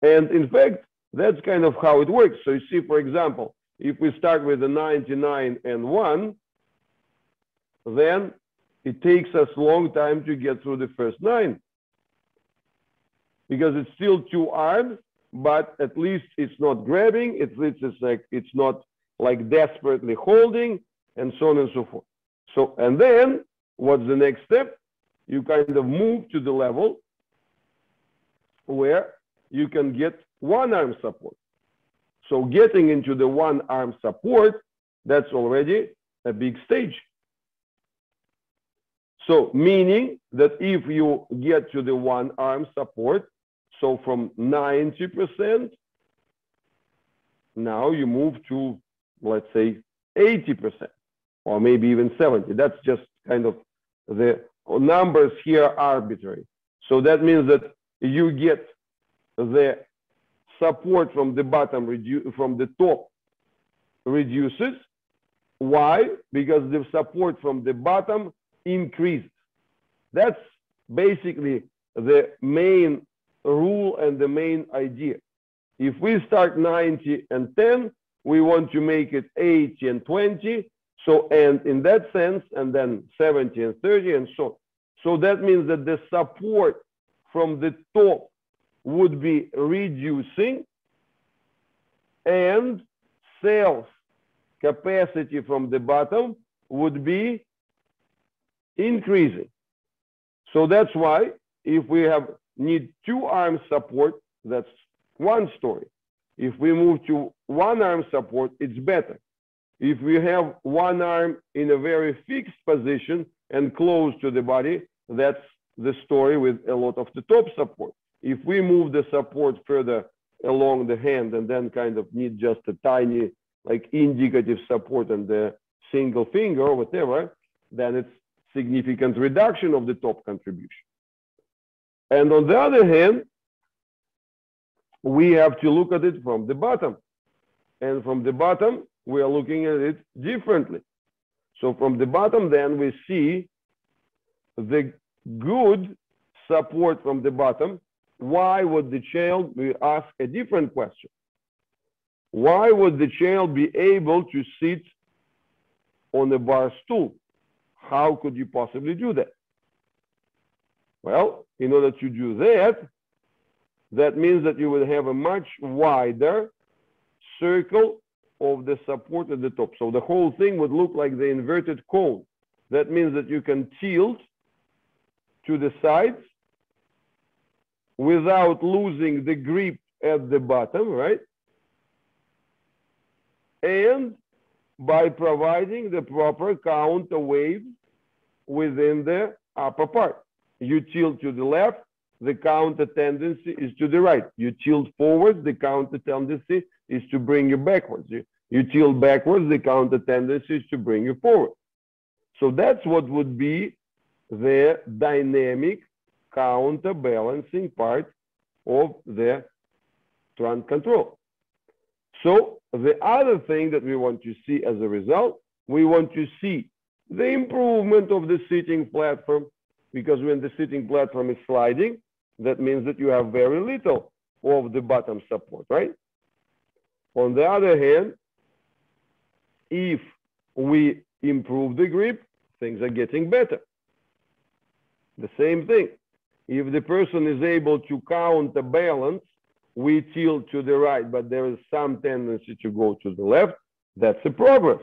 And in fact, that's kind of how it works. So you see, for example, if we start with the 99 and 1, then it takes us a long time to get through the first 9. Because it's still two arms, but at least it's not grabbing, it's not like desperately holding, and so on and so forth. So, and then what's the next step? You kind of move to the level where you can get one arm support. So getting into the one arm support, that's already a big stage. So meaning that if you get to the one arm support, so from 90%, now you move to, let's say, 80%, or maybe even 70. That's just kind of the numbers here are arbitrary. So that means that you get the support from the bottom, from the top reduces. Why? Because the support from the bottom increases. That's basically the main rule and the main idea. If we start 90 and 10, we want to make it 80 and 20. So, and in that sense, and then 70 and 30 and so on. So that means that the support from the top would be reducing and cells capacity from the bottom would be increasing. So that's why if we need two arm support, that's one story. If we move to one arm support, it's better. If we have one arm in a very fixed position and close to the body, that's the story with a lot of the top support. If we move the support further along the hand and then kind of need just a tiny, like, indicative support and the single finger or whatever, then it's significant reduction of the top contribution. And on the other hand, we have to look at it from the bottom. And from the bottom, we are looking at it differently. So from the bottom, then we see the good support from the bottom. Why would the child, we ask a different question. Why would the child be able to sit on a bar stool? How could you possibly do that? Well, in order to do that, that means that you will have a much wider circle of the support at the top. So the whole thing would look like the inverted cone. That means that you can tilt to the sides without losing the grip at the bottom, right? And by providing the proper counter wave within the upper part. You tilt to the left, the counter tendency is to the right. You tilt forward, the counter tendency is to bring you backwards. You tilt backwards, the counter tendency is to bring you forward. So that's what would be the dynamic counterbalancing part of the trunk control. So the other thing that we want to see as a result, we want to see the improvement of the sitting platform, because when the sitting platform is sliding, that means that you have very little of the bottom support, right? On the other hand, if we improve the grip, things are getting better. The same thing. If the person is able to counterbalance, we tilt to the right, but there is some tendency to go to the left, that's a progress.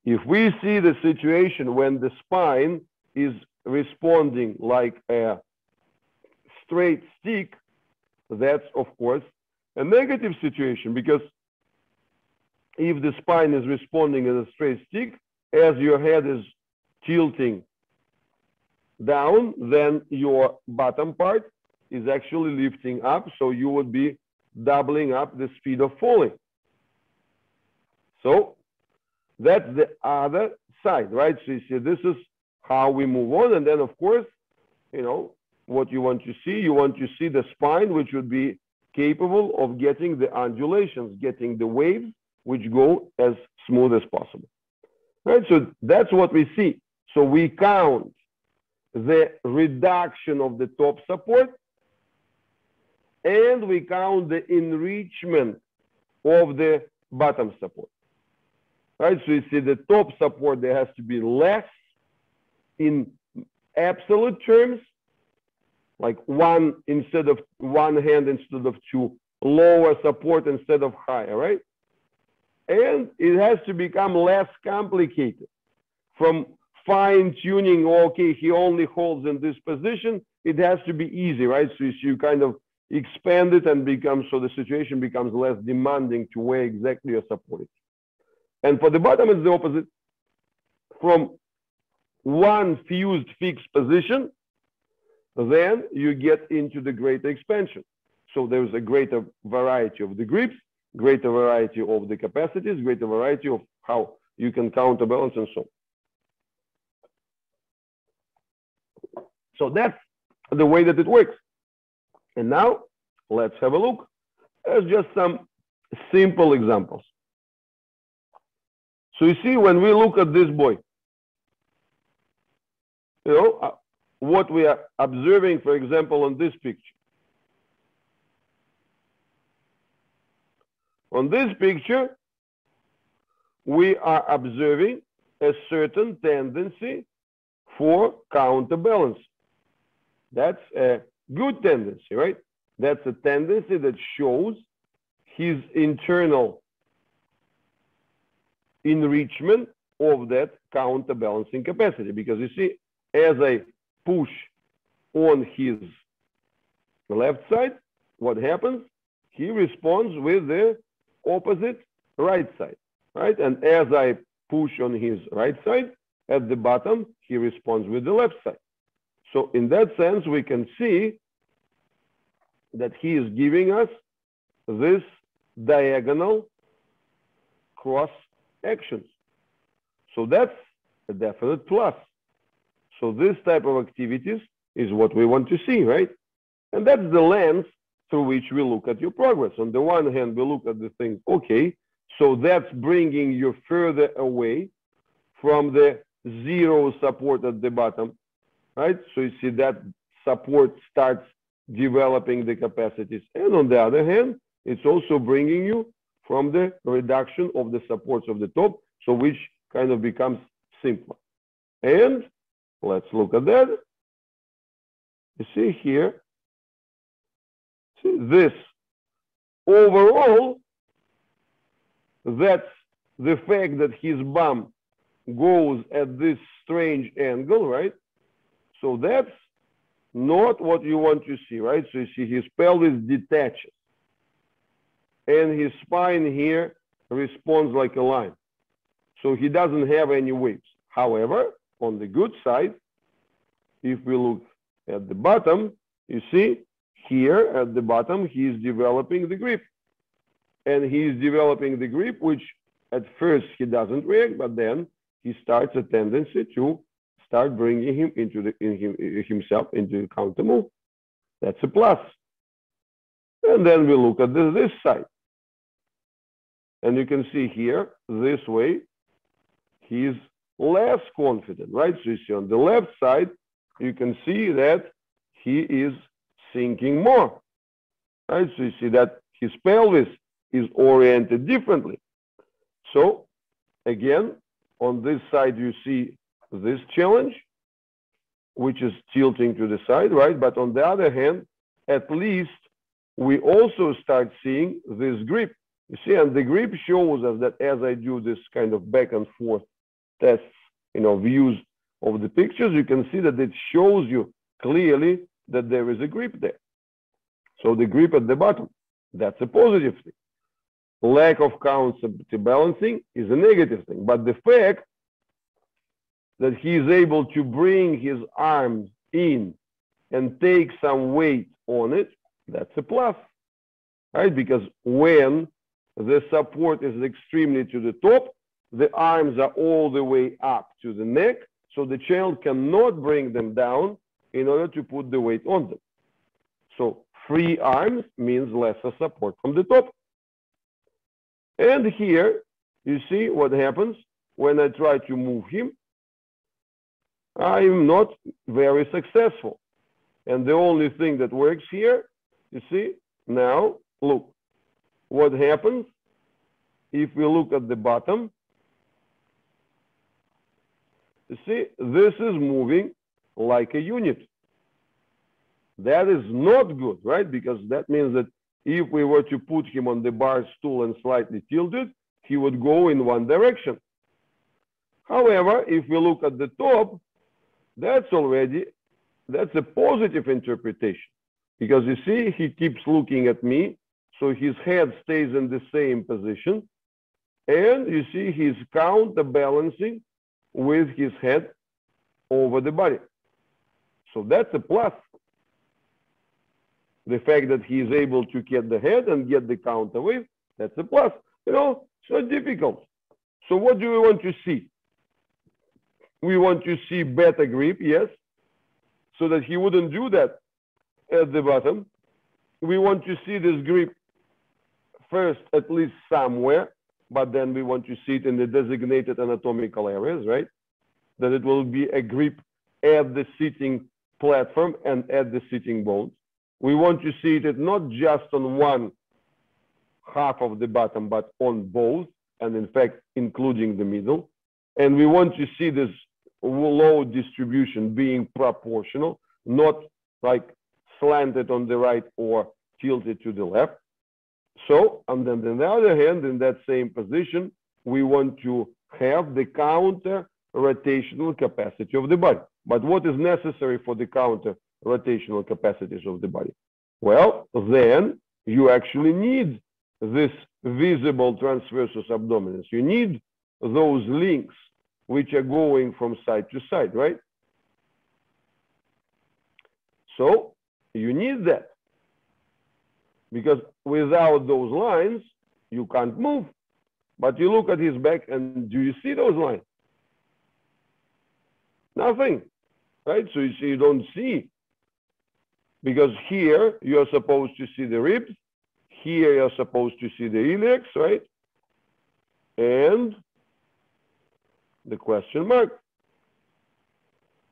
If we see the situation when the spine is responding like a straight stick, that's of course a negative situation, because if the spine is responding as a straight stick, as your head is tilting down, then your bottom part is actually lifting up, so you would be doubling up the speed of falling. So that's the other side, right? So you see, this is how we move on. And then, of course, you know, what you want to see the spine, which would be capable of getting the undulations, getting the waves, which go as smooth as possible. Right? So that's what we see. So we count the reduction of the top support, and we count the enrichment of the bottom support. Right? So you see the top support, there has to be less in absolute terms, like one hand instead of two, lower support instead of higher, right? And it has to become less complicated. From fine-tuning, okay, he only holds in this position, it has to be easy, right? So you kind of expand it and so the situation becomes less demanding to where exactly you're supporting. And for the bottom, it's the opposite. From one fused fixed position, then you get into the greater expansion. So there's a greater variety of the grips, greater variety of the capacities, greater variety of how you can counterbalance and so on. So that's the way that it works. And now let's have a look at just some simple examples. So you see, when we look at this boy, you know, what we are observing, for example, on this picture. On this picture, we are observing a certain tendency for counterbalance. That's a good tendency, right? That's a tendency that shows his internal enrichment of that counterbalancing capacity. Because you see, as I push on his left side, what happens? He responds with the opposite right side, right? And as I push on his right side, at the bottom, he responds with the left side. So in that sense, we can see that he is giving us this diagonal cross actions. So that's a definite plus. So this type of activities is what we want to see, right? And that's the lens through which we look at your progress. On the one hand, we look at the thing, okay, so that's bringing you further away from the zero support at the bottom, right? So you see that support starts developing the capacities. And on the other hand, it's also bringing you from the reduction of the supports of the top, so which kind of becomes simpler. And let's look at that. You see here, see this. Overall, that's the fact that his bum goes at this strange angle, right? So that's not what you want to see, right? So you see his pelvis detaches. And his spine here responds like a line. So he doesn't have any waves. However, on the good side, if we look at the bottom, you see here at the bottom, he is developing the grip. And he is developing the grip, which at first he doesn't react, but then he starts a tendency to start bringing him into himself into the counter move. That's a plus. And then we look at this side. And you can see here, this way, he's less confident, right? So you see on the left side, you can see that he is sinking more, right? So you see that his pelvis is oriented differently. So again, on this side, you see this challenge, which is tilting to the side, right? But on the other hand, at least we also start seeing this grip. You see, and the grip shows us that as I do this kind of back and forth tests, views of the pictures, you can see that it shows you clearly that there is a grip there. So the grip at the bottom, that's a positive thing. Lack of counterbalancing is a negative thing. But the fact that he is able to bring his arms in and take some weight on it, that's a plus, right? Because when the support is extremely to the top, the arms are all the way up to the neck, so the child cannot bring them down in order to put the weight on them. So free arms means lesser support from the top. And here, you see what happens when I try to move him. I'm not very successful. And the only thing that works here, you see, now, look, what happens if we look at the bottom. You see, this is moving like a unit. That is not good, right? Because that means that if we were to put him on the bar stool and slightly tilted, he would go in one direction. However, if we look at the top, that's a positive interpretation. Because you see, he keeps looking at me, so his head stays in the same position. And you see, he's counterbalancing with his head over the body. So that's a plus. The fact that he is able to get the head and get the counterweight, that's a plus. It's not difficult. So what do we want to see? We want to see better grip, yes, so that he wouldn't do that at the bottom. We want to see this grip first, at least somewhere, but then we want to see it in the designated anatomical areas, right? That it will be a grip at the sitting platform and at the sitting bones. We want to see it not just on one half of the bottom, but on both, and in fact, including the middle. And we want to see this load distribution being proportional, not like slanted on the right or tilted to the left. So, and then on the other hand, in that same position, we want to have the counter rotational capacity of the body. But what is necessary for the counter rotational capacities of the body? Well, then you actually need this visible transversus abdominis. You need those links which are going from side to side, right? So you need that. Because without those lines, you can't move. But you look at his back and do you see those lines? Nothing, right? So you see, you don't see Because here you're supposed to see the ribs, here you're supposed to see the iliacs, right? And the question mark,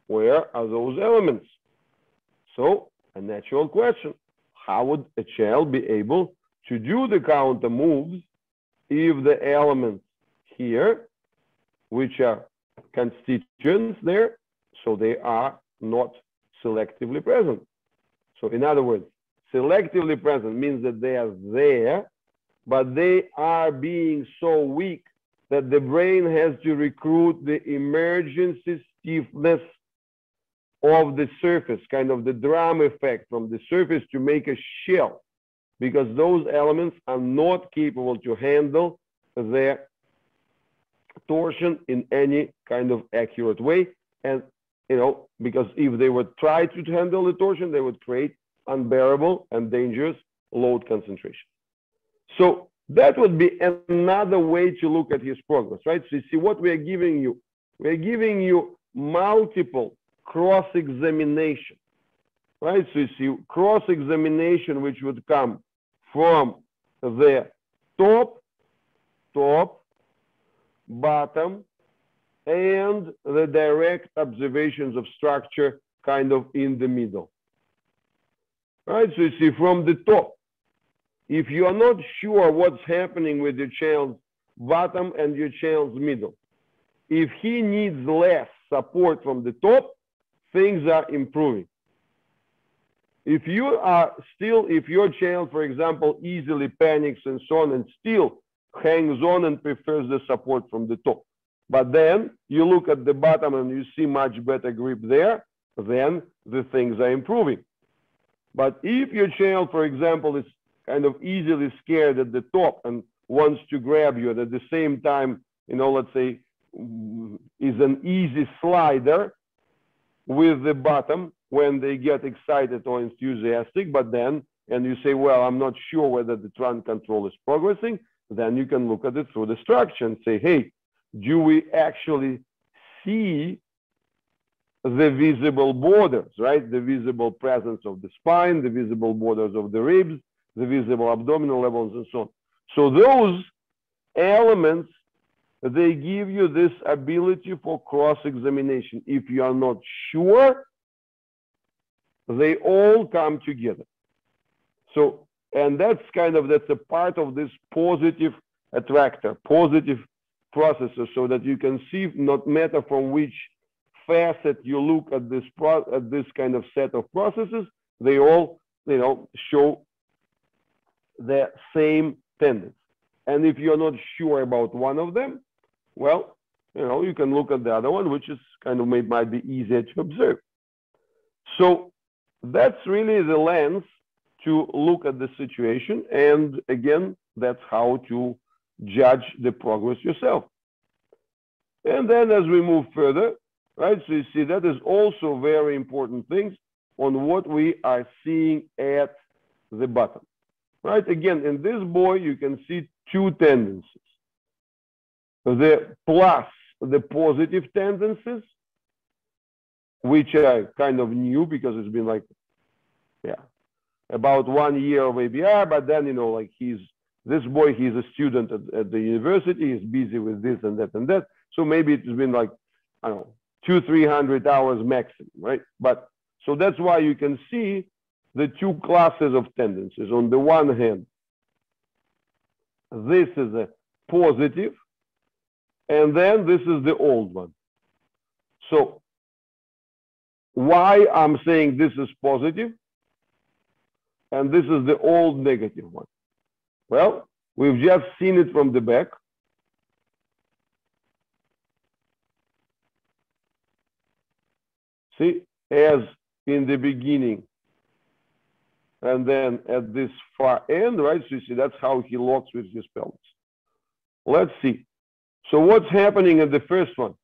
where are those elements? So a natural question, how would a child be able to do the counter moves if the elements here, which are constituents there, so they are not selectively present? So in other words, selectively present means that they are there, but they are being so weak that the brain has to recruit the emergency stiffness of the surface, kind of the drum effect from the surface to make a shell, because those elements are not capable to handle the torsion in any kind of accurate way. And, you know, because if they would try to handle the torsion, they would create unbearable and dangerous load concentration. So that would be another way to look at his progress, right? So you see what we are giving you. We're giving you multiple cross-examination, right? So you see cross-examination, which would come from the top, bottom, and the direct observations of structure kind of in the middle, right? So you see from the top, if you are not sure what's happening with your child's bottom and your child's middle, if he needs less support from the top, things are improving. If you are still, if your child, for example, easily panics and so on and still hangs on and prefers the support from the top, but then you look at the bottom and you see much better grip there, then the things are improving. But if your child, for example, is kind of easily scared at the top and wants to grab you, and at the same time, you know, let's say, is an easy slider with the bottom when they get excited or enthusiastic, but then, and you say, well, I'm not sure whether the trunk control is progressing, then you can look at it through the structure and say, hey, do we actually see the visible borders, right? The visible presence of the spine, the visible borders of the ribs, the visible abdominal levels, and so on. So those elements, they give you this ability for cross-examination. If you are not sure, they all come together. So, and that's a part of this positive attractor, positive processor, so that you can see, not matter from which facet you look at this kind of set of processes, they all, you know, show the same tendency. And if you're not sure about one of them, well, you know, you can look at the other one, which is kind of might be easier to observe. So that's really the lens to look at the situation. And again, that's how to judge the progress yourself. And then as we move further, right, so you see that is also very important things on what we are seeing at the bottom. Right, again, in this boy, you can see two tendencies. The plus, the positive tendencies, which are kind of new because it's been like, yeah, about 1 year of ABR, but then, you know, like this boy, he's a student at the university, he's busy with this and that and that. So maybe it's been like, I don't know, 200-300 hours maximum, right? But so that's why you can see the two classes of tendencies. On the one hand, this is a positive, and then this is the old one. So why I'm saying this is positive and this is the old negative one? Well, we've just seen it from the back. See, as in the beginning, and then at this far end, right? So you see, that's how he locks with his pelvis. Let's see. So what's happening in the first one?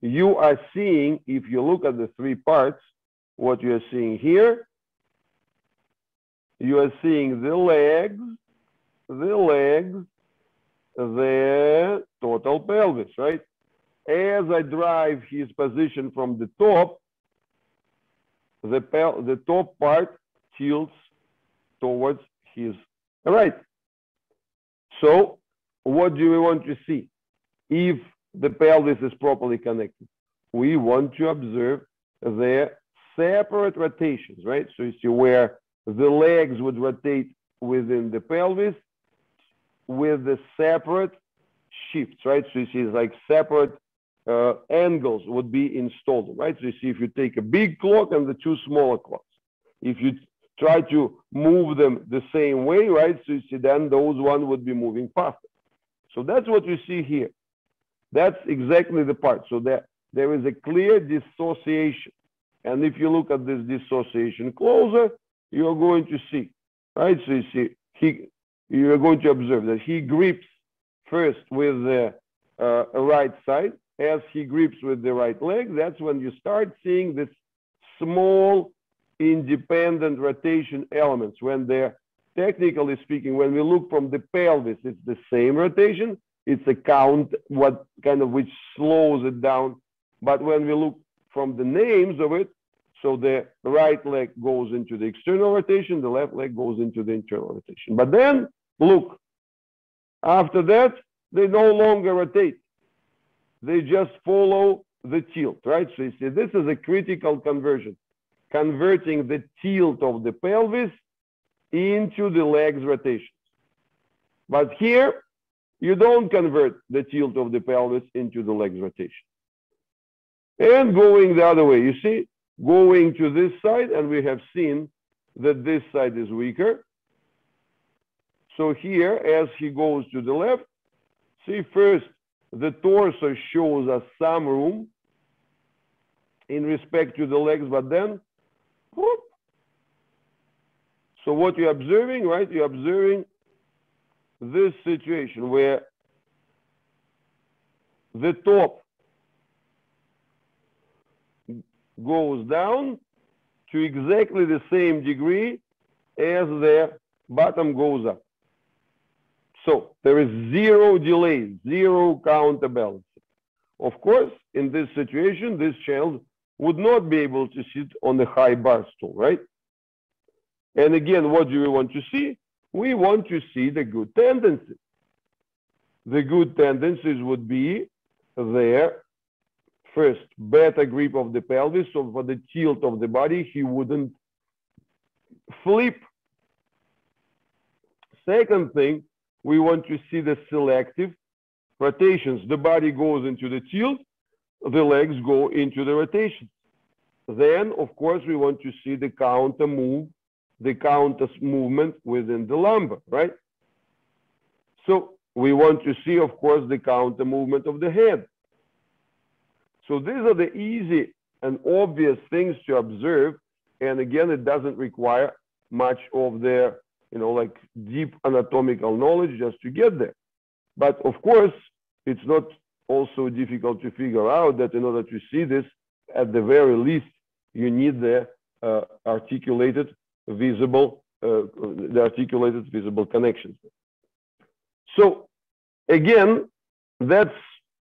You are seeing, if you look at the three parts, what you are seeing here, you are seeing the legs, the total pelvis, right? As I drive his position from the top, the top part tilts towards his right. So what do we want to see? If the pelvis is properly connected, we want to observe the separate rotations, right? So you see where the legs would rotate within the pelvis with the separate shifts, right? So you see it's like separate angles would be installed, right? So you see if you take a big clock and the two smaller clocks, if you try to move them the same way, right? So you see then those one would be moving faster. So that's what you see here. That's exactly the part. So there is a clear dissociation. And if you look at this dissociation closer, you're going to see, right? So you see, you're going to observe that he grips first with the right side. As he grips with the right leg, that's when you start seeing this small independent rotation elements. When they're, technically speaking, when we look from the pelvis, it's the same rotation. It's a count, what kind of which slows it down. But when we look from the names of it, so the right leg goes into the external rotation, the left leg goes into the internal rotation. But then, look, after that, they no longer rotate. They just follow the tilt, right? So you see, this is a critical conversion, converting the tilt of the pelvis into the legs rotations. But here, you don't convert the tilt of the pelvis into the legs rotation. And going the other way, you see, going to this side, and we have seen that this side is weaker. So here, as he goes to the left, see first, the torso shows us some room in respect to the legs, but then, whoop. So what you're observing, right? You're observing this situation where the top goes down to exactly the same degree as the bottom goes up. So there is zero delay, zero counterbalancing. Of course, in this situation, this child would not be able to sit on the high bar stool, right? And again, what do we want to see? We want to see the good tendencies. The good tendencies would be there, first, better grip of the pelvis, so for the tilt of the body, he wouldn't flip. Second thing, we want to see the selective rotations. The body goes into the tilt, the legs go into the rotation. Then, of course, we want to see the counter move, the counter movement within the lumbar, right? So we want to see, of course, the counter movement of the head. So these are the easy and obvious things to observe. And again, it doesn't require much of their, like deep anatomical knowledge just to get there. But of course, it's not also difficult to figure out that in order to see this, at the very least, you need the articulated visible connections. So again, that's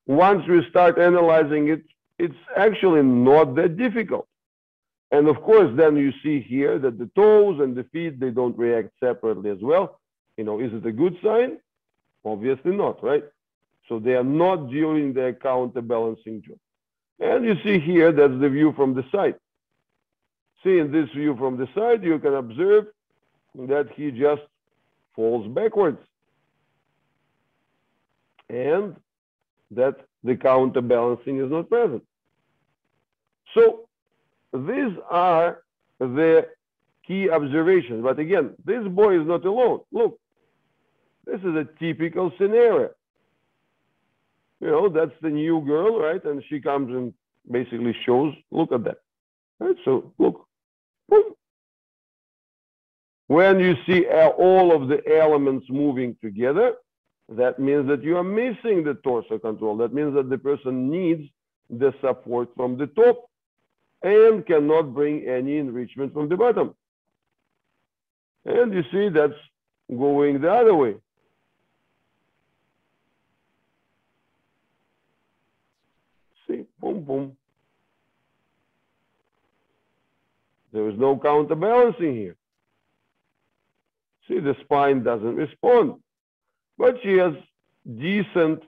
once we start analyzing it, it's actually not that difficult. And of course, then you see here that the toes and the feet, they don't react separately as well. Is it a good sign? Obviously not, right? So they are not during their counterbalancing job. And you see here, that's the view from the side. See, in this view from the side, you can observe that he just falls backwards. And that the counterbalancing is not present. So these are the key observations. But again, this boy is not alone. Look, this is a typical scenario. That's the new girl, right? And she comes and basically shows, look at that. Right? So look. Boom. When you see all of the elements moving together, that means that you are missing the torso control. That means that the person needs the support from the top and cannot bring any enrichment from the bottom. And you see that's going the other way. See, boom, boom. The There's no counterbalancing here. See, the spine doesn't respond. But she has decent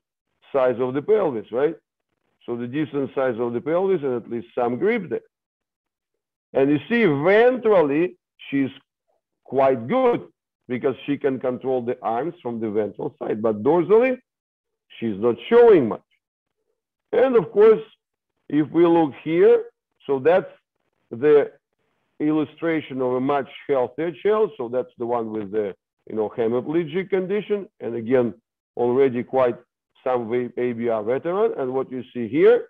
size of the pelvis, right? So the decent size of the pelvis and at least some grip there. And you see, ventrally, she's quite good because she can control the arms from the ventral side. But dorsally, she's not showing much. And of course, if we look here, so that's the illustration of a much healthier shell. So that's the one with the hemiplegic condition. And again, already quite some ABR veteran. And what you see here,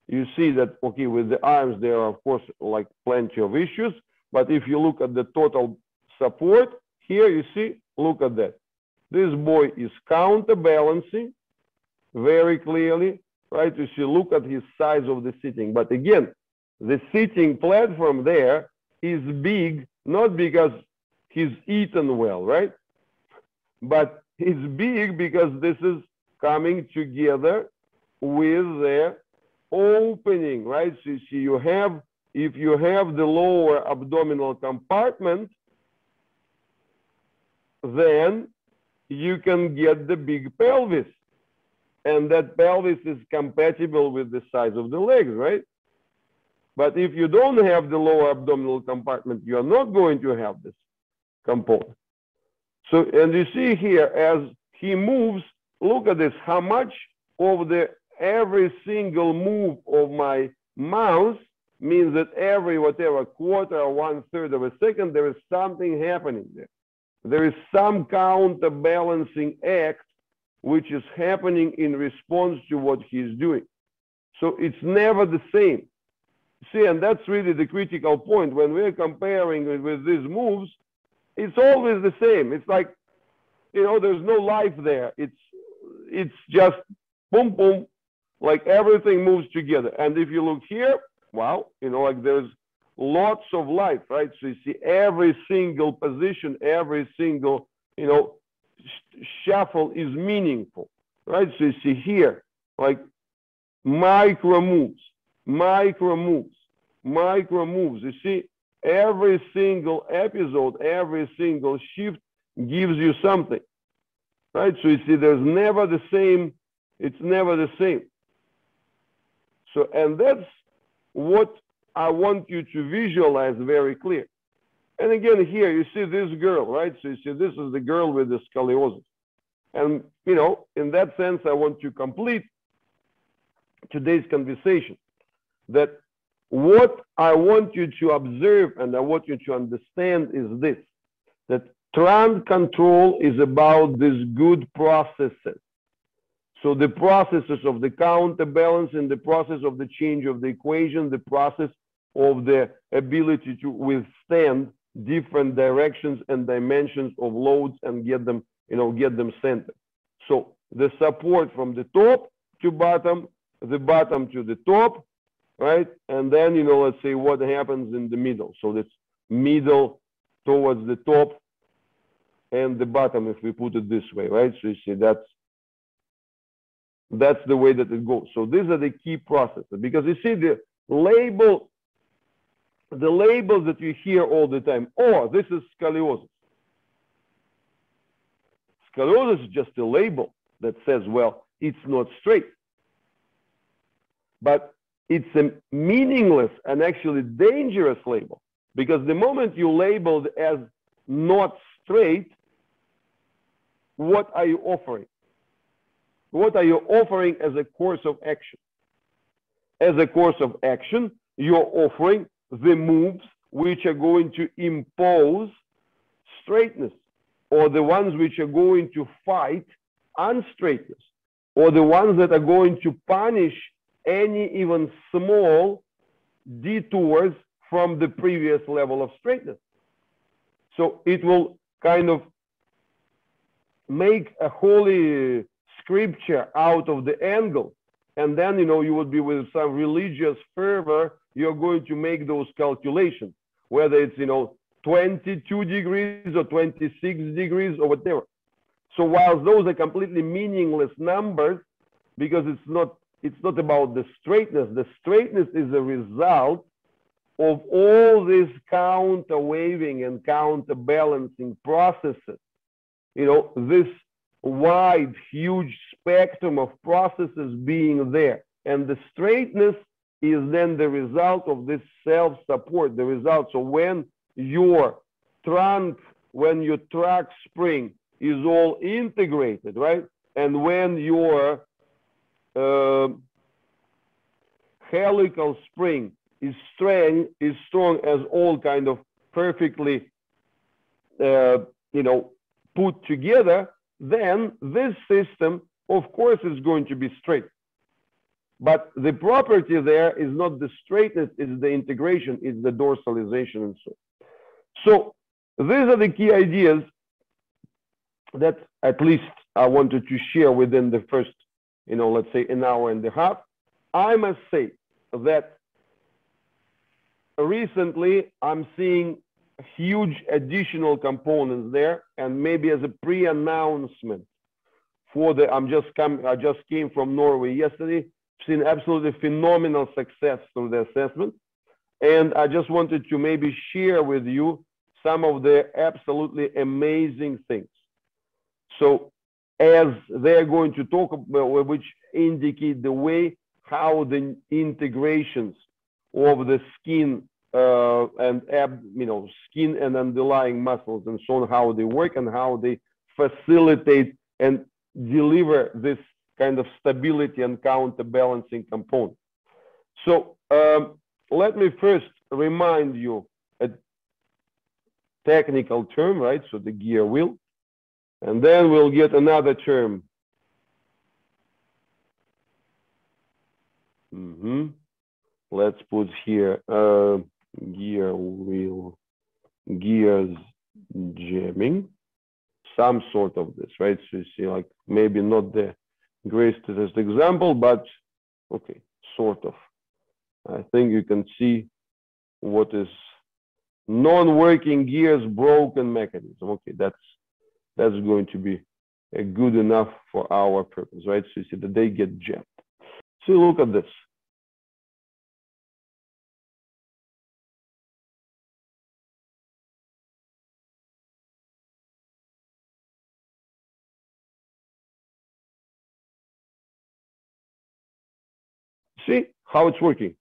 you see that, okay, with the arms, there are, of course, like plenty of issues. But if you look at the total support, here you see, look at that. This boy is counterbalancing very clearly, right? You see, look at his size of the sitting. But again, the sitting platform there is big, not because he's eaten well, right? But it's big because this is coming together with the opening, right? So you see, if you have the lower abdominal compartment, then you can get the big pelvis. And that pelvis is compatible with the size of the legs, right? But if you don't have the lower abdominal compartment, you are not going to have this component. So, and you see here, as he moves, look at this, how much of every single move of my mouse means that every whatever quarter or 1/3 of a second, there is something happening there. There is some counterbalancing act which is happening in response to what he's doing. So it's never the same. See, and that's really the critical point. When we're comparing it with these moves, it's always the same. It's like, there's no life there. It's just boom, boom, like everything moves together. And if you look here, wow, like there's lots of life, right? So you see every single position, every single, shuffle is meaningful, right? So you see here, like micro moves. You see, every single episode, every single shift gives you something, right? So you see, there's never the same, it's never the same. So, and that's what I want you to visualize very clear. And again, here you see this girl, right? So you see, this is the girl with the scoliosis. And, in that sense, I want to complete today's conversation that what I want you to observe and I want you to understand is this, that trans control is about these good processes. So the processes of the counterbalance and the process of the change of the equation, the process of the ability to withstand different directions and dimensions of loads and get them centered. So the support from the top to bottom, the bottom to the top, right? And then, let's say what happens in the middle. So this middle towards the top and the bottom, if we put it this way, right? So you see, that's the way that it goes. So these are the key processes, because you see the labels that you hear all the time. Oh, this is scoliosis. Scoliosis is just a label that says, well, it's not straight. But it's a meaningless and actually dangerous label, because the moment you label it as not straight, what are you offering? What are you offering as a course of action? As a course of action, you're offering the moves which are going to impose straightness, or the ones which are going to fight unstraightness, or the ones that are going to punish any even small detours from the previous level of straightness. So it will kind of make a holy scripture out of the angle. And then, you would be with some religious fervor, you're going to make those calculations, whether it's, 22 degrees or 26 degrees or whatever. So while those are completely meaningless numbers, because it's not about the straightness is a result of all these counter-waving and counterbalancing processes, you know, this wide, huge spectrum of processes being there. And the straightness is then the result of this self-support, the result. So when your trunk, when your track spring is all integrated, right? And when your helical spring is strong as all kind of perfectly, you know, put together, then this system, of course, is going to be straight. But the property there is not the straightness, it's the integration, it's the dorsalization and so on. So these are the key ideas that at least I wanted to share within the first, you know, let's say an hour and a half. I must say that recently I'm seeing huge additional components there, and maybe as a pre-announcement for the, I just came from Norway yesterday, seen absolutely phenomenal success through the assessment. And I just wanted to maybe share with you some of the absolutely amazing things. So as they're going to talk about, which indicate the way how the integrations of the skin and you know, skin and underlying muscles and so on, how they work and how they facilitate and deliver this kind of stability and counterbalancing component. So let me first remind you a technical term, right? So the gear wheel, and then we'll get another term. Let's put here gear wheel, gears jamming, some sort of this, right? So you see, like maybe not the greatest example, but okay, sort of. I think you can see what is non-working gears, broken mechanism. Okay, that's going to be a good enough for our purpose, right? So you see that they get jammed. So look at this. See how it's working,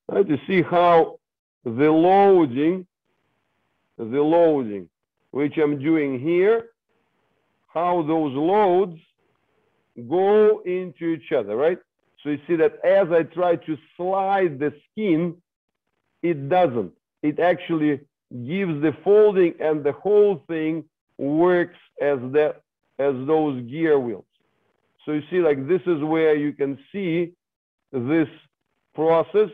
right? You see how the loading, which I'm doing here, how those loads go into each other, right? So you see that as I try to slide the skin, it doesn't. It actually gives the folding, and the whole thing works as those gear wheels. So you see, like, this is where you can see this process,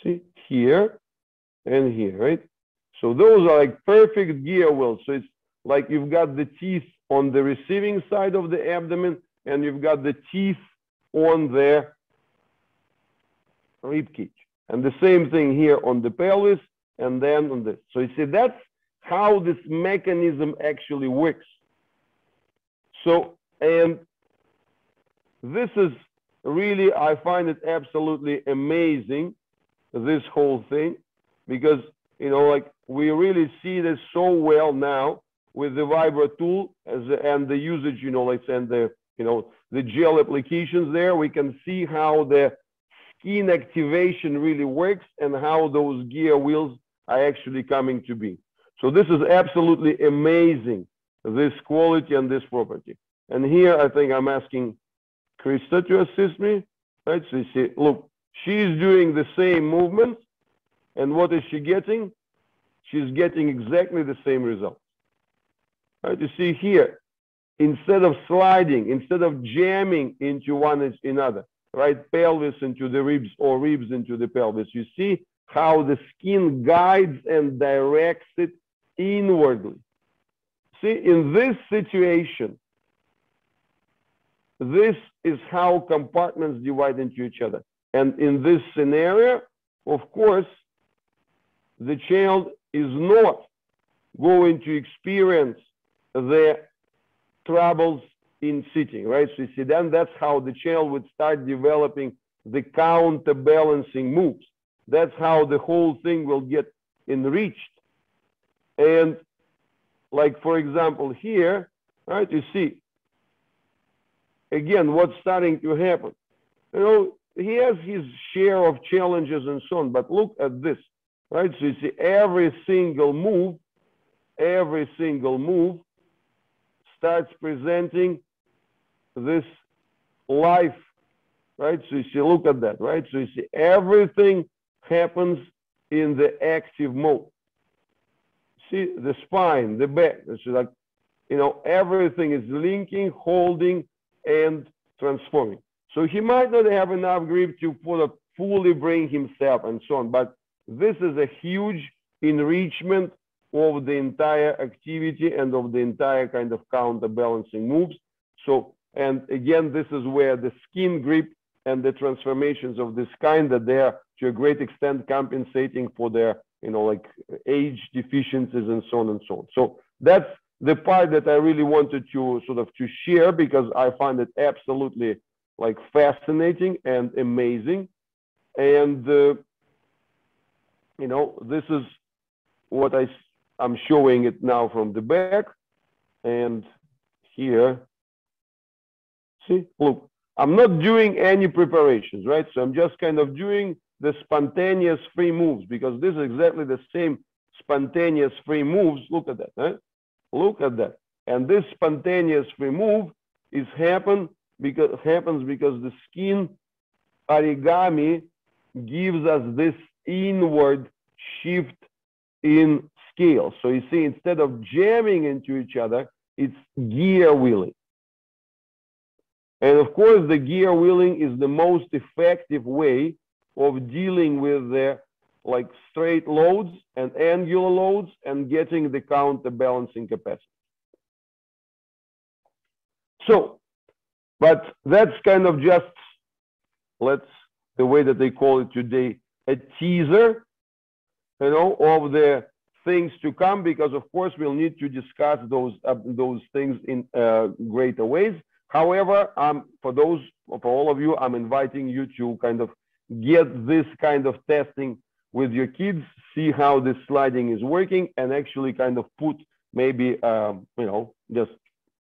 see, here and here, right? So those are like perfect gear wheels. So it's like you've got the teeth on the receiving side of the abdomen, and you've got the teeth on the rib cage. And the same thing here on the pelvis, and then on this. So you see, that's how this mechanism actually works. So, and this is really, I find it absolutely amazing, this whole thing, because, you know, like, we really see this so well now with the Vibra tool and the usage, you know, like, and the, you know, the gel applications there. We can see how the skin activation really works and how those gear wheels are actually coming to be. So this is absolutely amazing, this quality and this property. And here, I think I'm asking Krista to assist me, right? So you see, look, she's doing the same movement, and what is she getting? She's getting exactly the same result. Right? You see here, instead of sliding, instead of jamming into one another, right, pelvis into the ribs or ribs into the pelvis, you see how the skin guides and directs it inwardly. See, in this situation, this is how compartments divide into each other. And in this scenario, of course, the child is not going to experience the troubles in sitting, right? So you see, then that's how the child would start developing the counterbalancing moves. That's how the whole thing will get enriched. And like, for example, here, right, you see, again, what's starting to happen. You know, he has his share of challenges and so on, but look at this, right? So you see every single move starts presenting this life, right? So you see, look at that, right? So you see everything happens in the active mode. See the spine, the back, it's like, you know, everything is linking, holding, and transforming. So he might not have enough grip to fully bring himself and so on, but this is a huge enrichment of the entire activity and of the entire kind of counterbalancing moves. So, and again, this is where the skin grip and the transformations of this kind, that they are to a great extent compensating for their, you know, like age deficiencies and so on and so on. So that's the part that I really wanted to sort of to share, because I find it absolutely like fascinating and amazing. And, you know, this is what I'm showing it now from the back. And here, see, look, I'm not doing any preparations, right? So I'm just kind of doing the spontaneous free moves, because this is exactly the same spontaneous free moves. Look at that, right? Look at that. And this spontaneous free move happens because the skin origami gives us this inward shift in scale. So you see, instead of jamming into each other, it's gear wheeling. And of course, the gear wheeling is the most effective way of dealing with the like straight loads and angular loads and getting the counterbalancing capacity. So, but that's kind of just, the way that they call it today, a teaser, you know, of the things to come, because of course we'll need to discuss those things in greater ways. However, for all of you, I'm inviting you to kind of get this kind of testing with your kids, see how this sliding is working, and actually kind of put maybe, you know, just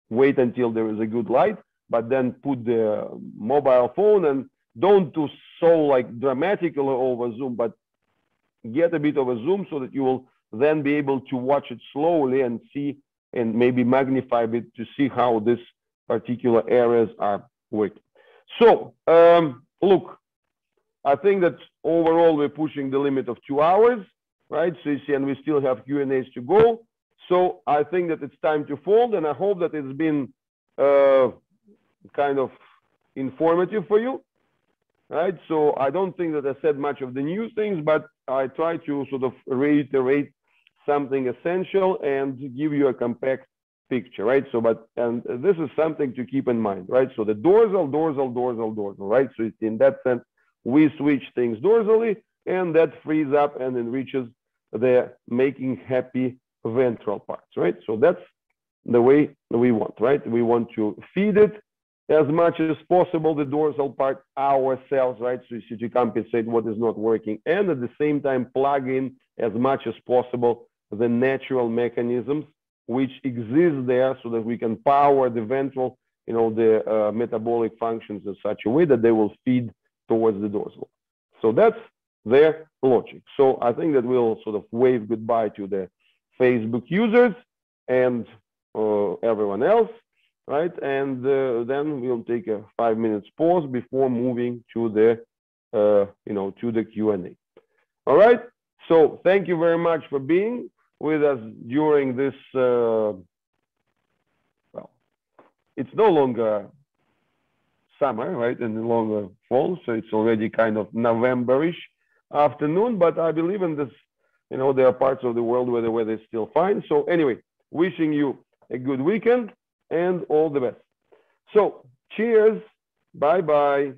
wait until there is a good light, but then put the mobile phone, and don't do so like dramatically over Zoom, but get a bit of a zoom so that you will then be able to watch it slowly and see, and maybe magnify a bit to see how these particular areas are working. So, look, I think that overall we're pushing the limit of 2 hours, right? So you see, and we still have Q&As to go. So I think that it's time to fold, and I hope that it's been kind of informative for you, right? So I don't think that I said much of the new things, but I try to sort of reiterate something essential and give you a compact picture, right? So, and this is something to keep in mind, right? So the dorsal, right? So it's in that sense, we switch things dorsally, and that frees up and enriches the making happy ventral parts, right? So that's the way we want, right? We want to feed it as much as possible, the dorsal part ourselves, right? So you see, to compensate what is not working, and at the same time plug in as much as possible the natural mechanisms which exist there, so that we can power the ventral, you know, the metabolic functions in such a way that they will feed towards the dorsal. So that's their logic. So I think that we'll sort of wave goodbye to the Facebook users and everyone else, right? And then we'll take a 5 minutes pause before moving to the, you know, to the Q&A. All right. So thank you very much for being with us during this. Well, it's no longer summer, right? And no longer fall, so it's already kind of November-ish afternoon. But I believe in this. You know, there are parts of the world where the weather is still fine. So anyway, wishing you a good weekend and all the best. So cheers. Bye-bye.